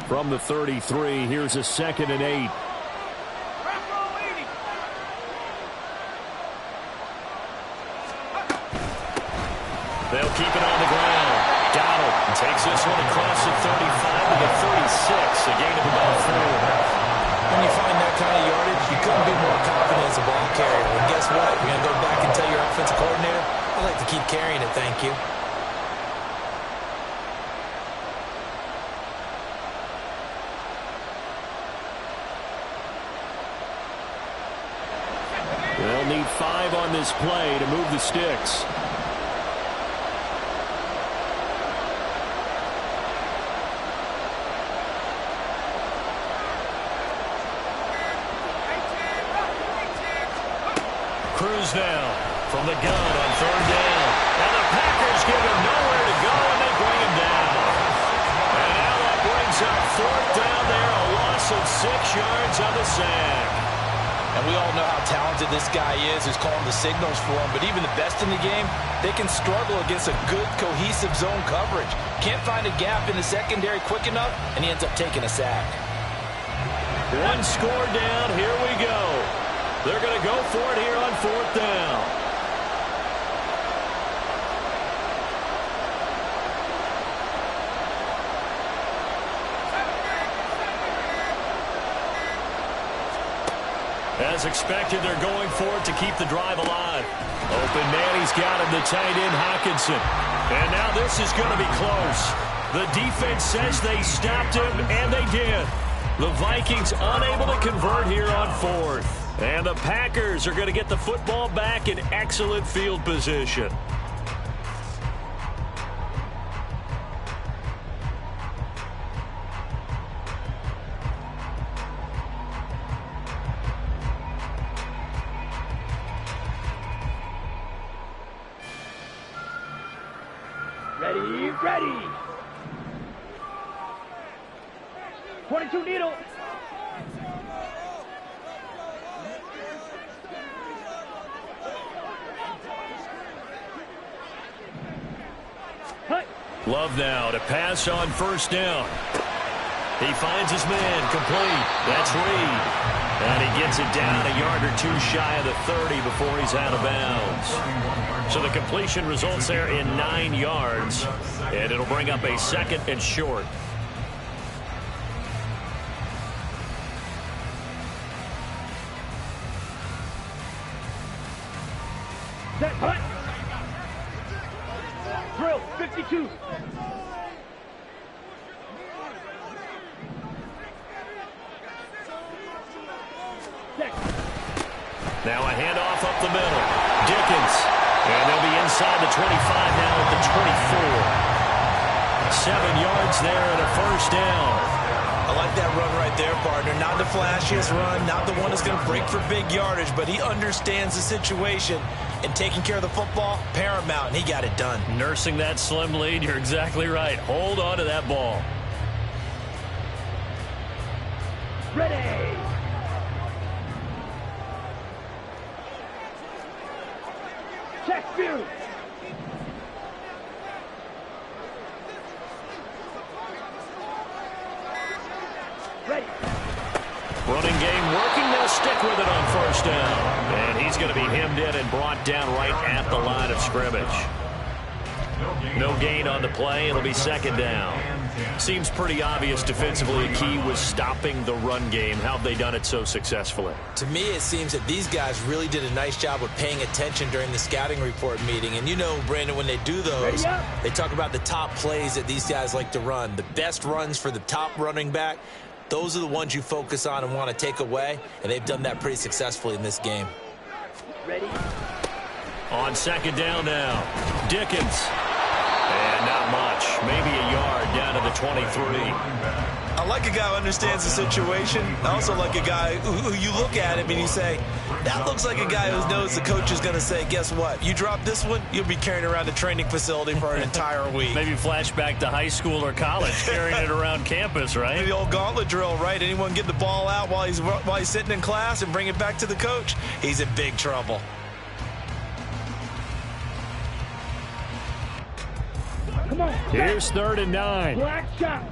Speaker 1: From the 33, here's a 2nd and 8. They'll keep it on the ground. Donald takes this one across the 35 to the 36, a gain of about 4.
Speaker 5: When you find that kind of yardage, you couldn't be more confident as a ball carrier. And guess what? You're going to go back and tell your offensive coordinator, I'd like to keep carrying it, thank you.
Speaker 1: They'll need 5 on this play to move the sticks. Cruz now from the gun on 3rd down. And the Packers give him nowhere to go, and they bring him down. And now that brings up 4th down there, a loss of 6 yards on the sack.
Speaker 3: And we all know how talented this guy is who's calling the signals for him. But even the best in the game, they can struggle against a good, cohesive zone coverage. Can't find a gap in the secondary quick enough, and he ends up taking a sack.
Speaker 1: 1 score down. Here we go. They're going to go for it here on 4th down. As expected, they're going for it to keep the drive alive. Open man, he's got him, the tight end, Hockenson. And now this is going to be close. The defense says they stopped him, and they did. The Vikings unable to convert here on 4th. And the Packers are going to get the football back in excellent field position.
Speaker 4: Ready, ready. 22 needle.
Speaker 1: Love now to pass on 1st down. He finds his man complete. That's Reed. And he gets it down a yard or 2 shy of the 30 before he's out of bounds. So the completion results there in 9 yards. And it'll bring up a 2nd and short.
Speaker 4: Set, hunt. Drill, 52.
Speaker 1: Now a handoff up the middle. Dickens. And they'll be inside the 25 now at the 24. 7 yards there and a 1st down.
Speaker 5: I like that run right there, partner. Not the flashiest run, not the one that's going to break for big yardage, but he understands the situation, and taking care of the football, paramount, and he got it done.
Speaker 1: Nursing that slim lead, you're exactly right. Hold on to that ball.
Speaker 4: Check view. Ready.
Speaker 1: Running game working. They'll stick with it on first down. And he's going to be hemmed in and brought down right at the line of scrimmage. No gain on the play. It'll be second down. Seems pretty obvious defensively. A key was stopping the run game. How have they done it so successfully?
Speaker 5: To me, it seems that these guys really did a nice job of paying attention during the scouting report meeting. And you know, Brandon, when they do those, they talk about the top plays that these guys like to run. The best runs for the top running back. Those are the ones you focus on and want to take away. And they've done that pretty successfully in this game.
Speaker 4: Ready.
Speaker 1: On second down now, Dickens. And not much. Maybe a yard down to the 23.
Speaker 3: I like a guy who understands the situation. I also like a guy who you look at him and you say, that looks like a guy who knows the coach is going to say, guess what? You drop this one, you'll be carrying around the training facility for an entire week.
Speaker 1: Maybe flashback to high school or college, carrying it around campus, right?
Speaker 3: The old gauntlet drill, right? Anyone get the ball out while he's sitting in class and bring it back to the coach? He's in big trouble.
Speaker 4: Come on.
Speaker 1: Here's 3rd and 9.
Speaker 4: Black shot.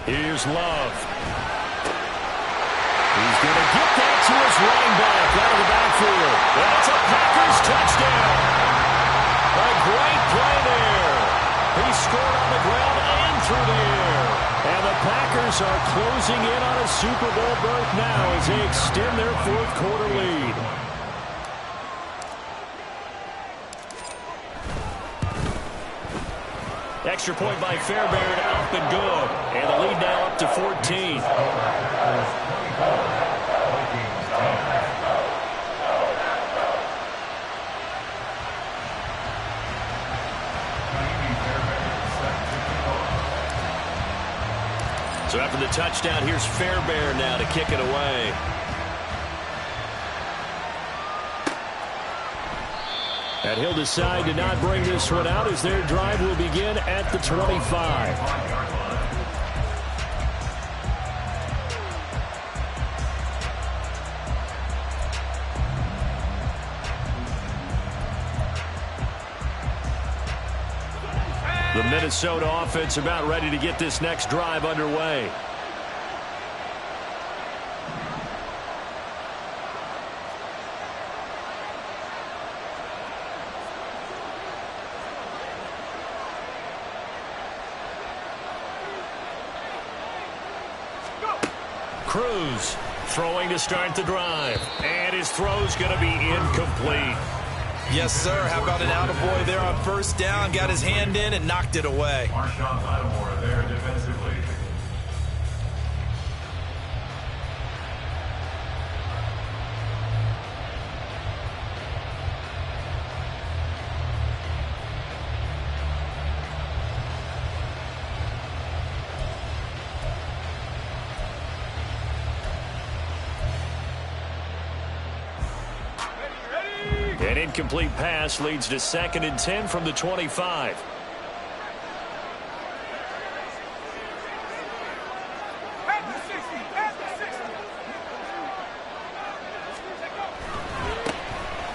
Speaker 1: Here's Love. He's going to get that to his running back out of the backfield. That's a Packers touchdown. A great play there. He scored on the ground and through the air. And the Packers are closing in on a Super Bowl berth now as they extend their 4th quarter lead. Extra point by Fairbairn, up and good. And the lead now up to 14. So after the touchdown, here's Fairbairn now to kick it away. And he'll decide to not bring this one out as their drive will begin at the 25. The Minnesota offense about ready to get this next drive underway. Cruz throwing to start the drive. And his throw's going to be incomplete.
Speaker 3: Yes, sir. How about an attaboy there on first down? Got his hand in and knocked it away.
Speaker 2: Marshawn Lattimore there defensively.
Speaker 1: An incomplete pass leads to 2nd and 10 from the 25.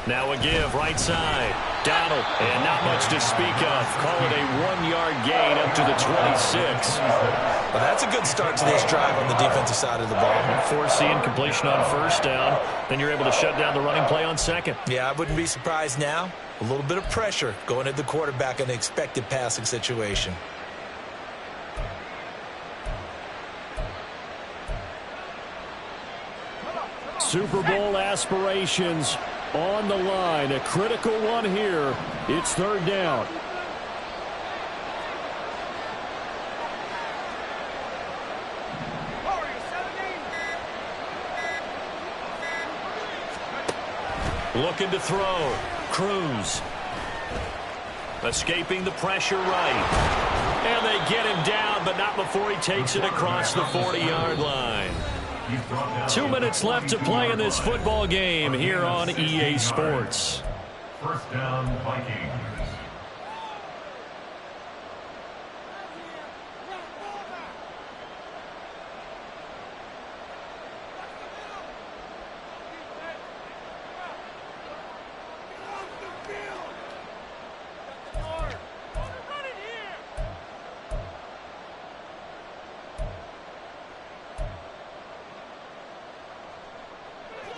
Speaker 1: Now a give, right side. Donald, and not much to speak of. Call it a 1-yard gain up to the 26.
Speaker 3: Well, that's a good start to this drive on the defensive side of the ball.
Speaker 1: Force the incompletion on first down. Then you're able to shut down the running play on second.
Speaker 3: Yeah, I wouldn't be surprised now. A little bit of pressure going at the quarterback in an expected passing situation.
Speaker 1: Super Bowl aspirations on the line. A critical one here. It's 3rd down. Looking to throw. Cruz. Escaping the pressure right. And they get him down, but not before he takes it across the 40-yard line. 2 minutes left to play in this football game here on EA Sports.
Speaker 2: First down, Vikings.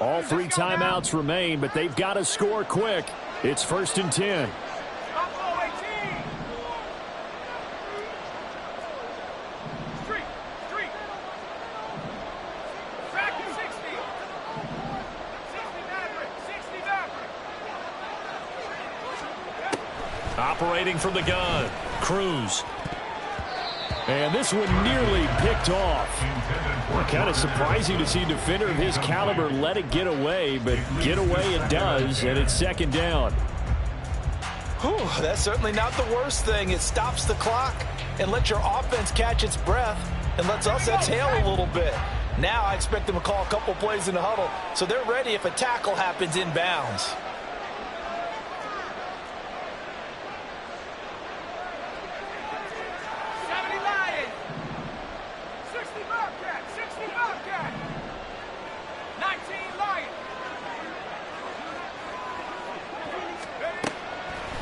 Speaker 1: All 3 timeouts remain, but they've got to score quick. It's 1st and 10.
Speaker 7: Buffalo 18. Street. Track 60. 60 Maverick. 60 Maverick.
Speaker 1: Operating from the gun. Cruz. And this one nearly picked off. Kind of surprising to see a defender of his caliber let it get away, but get away it does, and it's 2nd down.
Speaker 5: Whew, that's certainly not the worst thing. It stops the clock and lets your offense catch its breath and lets us exhale a little bit. Now I expect them to call a couple plays in the huddle, so they're ready if a tackle happens inbounds.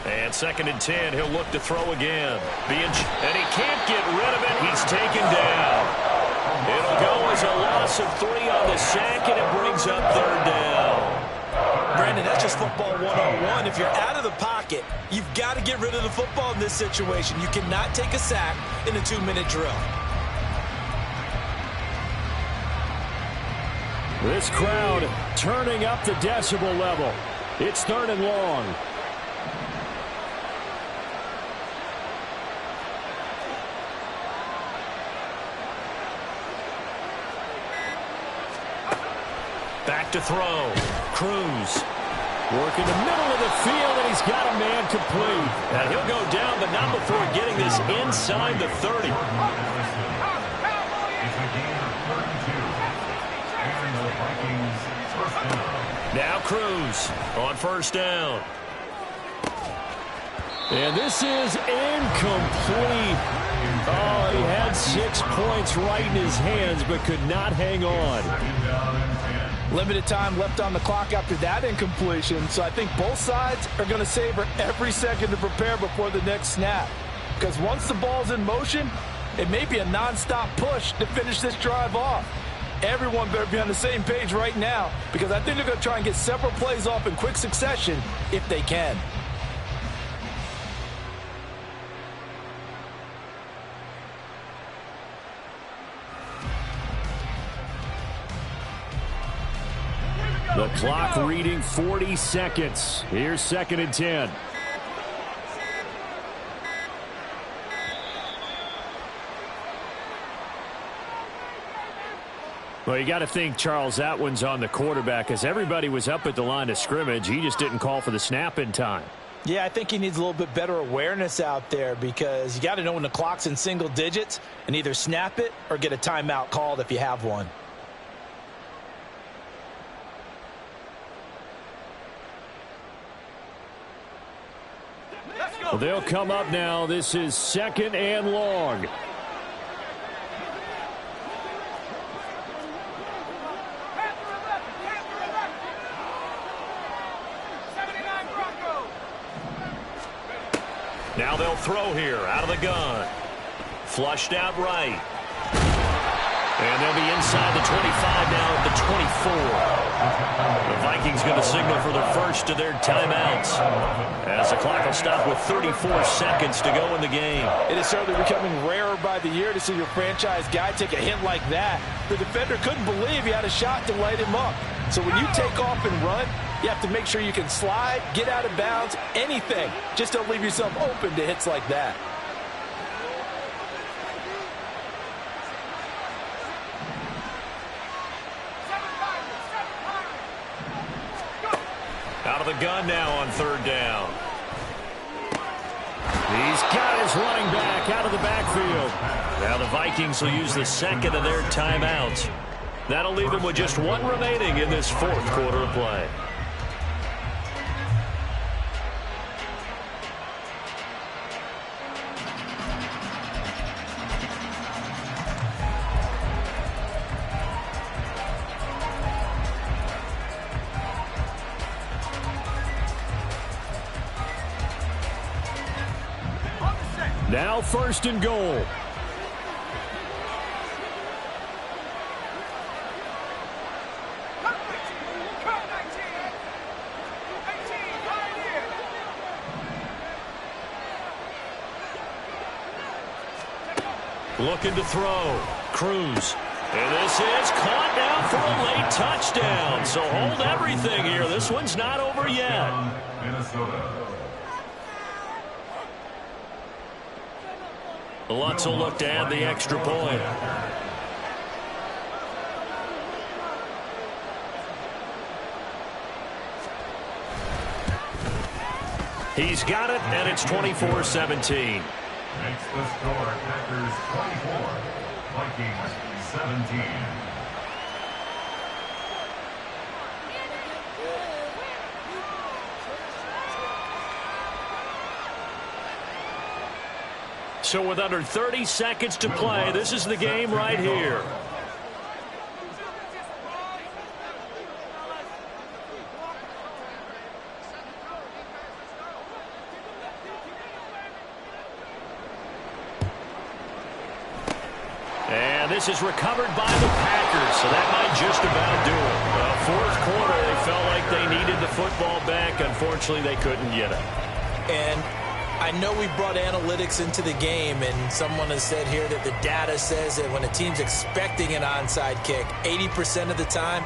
Speaker 1: And 2nd and 10, he'll look to throw again. And he can't get rid of it. He's taken down. It'll go as a loss of 3 on the sack, and it brings up 3rd down.
Speaker 5: Brandon, that's just football 101. If you're out of the pocket, you've got to get rid of the football in this situation. You cannot take a sack in a 2-minute drill.
Speaker 1: This crowd turning up the decibel level. It's 3rd and long. Back to throw. Cruz. Working the middle of the field, and he's got a man complete. And he'll go down, but not before getting this inside the 30. Now Cruz on 1st down. And this is incomplete. Oh, he had 6 points right in his hands, but could not hang on.
Speaker 5: Limited time left on the clock after that incompletion, so I think both sides are going to savor every second to prepare before the next snap. Because once the ball's in motion, it may be a nonstop push to finish this drive off. Everyone better be on the same page right now, because I think they're going to try and get several plays off in quick succession if they can.
Speaker 1: The clock reading 40 seconds. Here's 2nd and 10. Well, you got to think, Charles, that one's on the quarterback, as everybody was up at the line of scrimmage. He just didn't call for the snap in time.
Speaker 5: Yeah, I think he needs a little bit better awareness out there, because you got to know when the clock's in single digits and either snap it or get a timeout called if you have one.
Speaker 1: Well, they'll come up now. This is 2nd and long. Now they'll throw here out of the gun. Flushed out right. And they'll be inside the 25 now at the 24. The Vikings going to signal for their first of their timeouts, as the clock will stop with 34 seconds to go in the game.
Speaker 5: It is certainly becoming rarer by the year to see your franchise guy take a hit like that. The defender couldn't believe he had a shot to light him up. So when you take off and run, you have to make sure you can slide, get out of bounds, anything. Just don't leave yourself open to hits like that.
Speaker 1: Out of the gun now on 3rd down. He's got his running back out of the backfield. Now the Vikings will use the 2nd of their timeouts. That'll leave them with just 1 remaining in this 4th quarter of play. Now 1st and goal. Looking to throw. Cruz. And this is caught now for a late touchdown. So hold everything here. This one's not over yet.
Speaker 2: Minnesota.
Speaker 1: Lutz will look to add the extra point. He's got it, and it's 24-17.
Speaker 2: Makes the score Packers 24, Vikings 17.
Speaker 1: So with under 30 seconds to play, this is the game right here. And this is recovered by the Packers, so that might just about do it. Fourth quarter, they felt like they needed the football back. Unfortunately, they couldn't get it.
Speaker 5: And I know we brought analytics into the game, and someone has said here that the data says that when a team's expecting an onside kick, 80% of the time,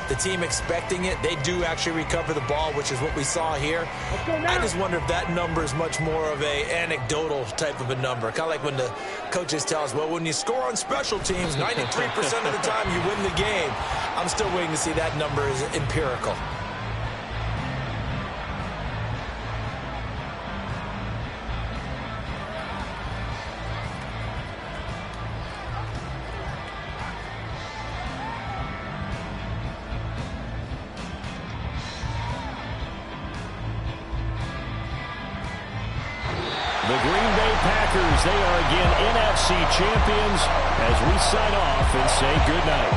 Speaker 5: the team expecting it, they do actually recover the ball, which is what we saw here. I just wonder if that number is much more of a anecdotal type of a number. Kind of like when the coaches tell us, well, when you score on special teams, 93% of the time you win the game. I'm still waiting to see that number is empirical.
Speaker 1: The Green Bay Packers, they are again NFC champions as we sign off and say goodnight.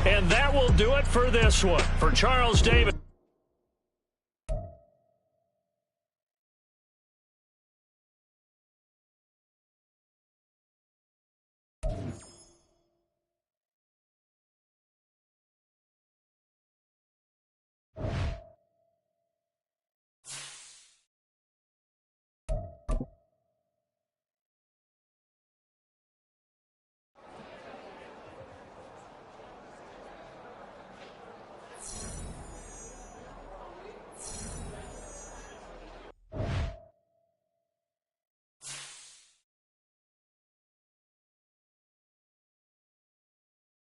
Speaker 1: And that will do it for this one. For Charles Davis.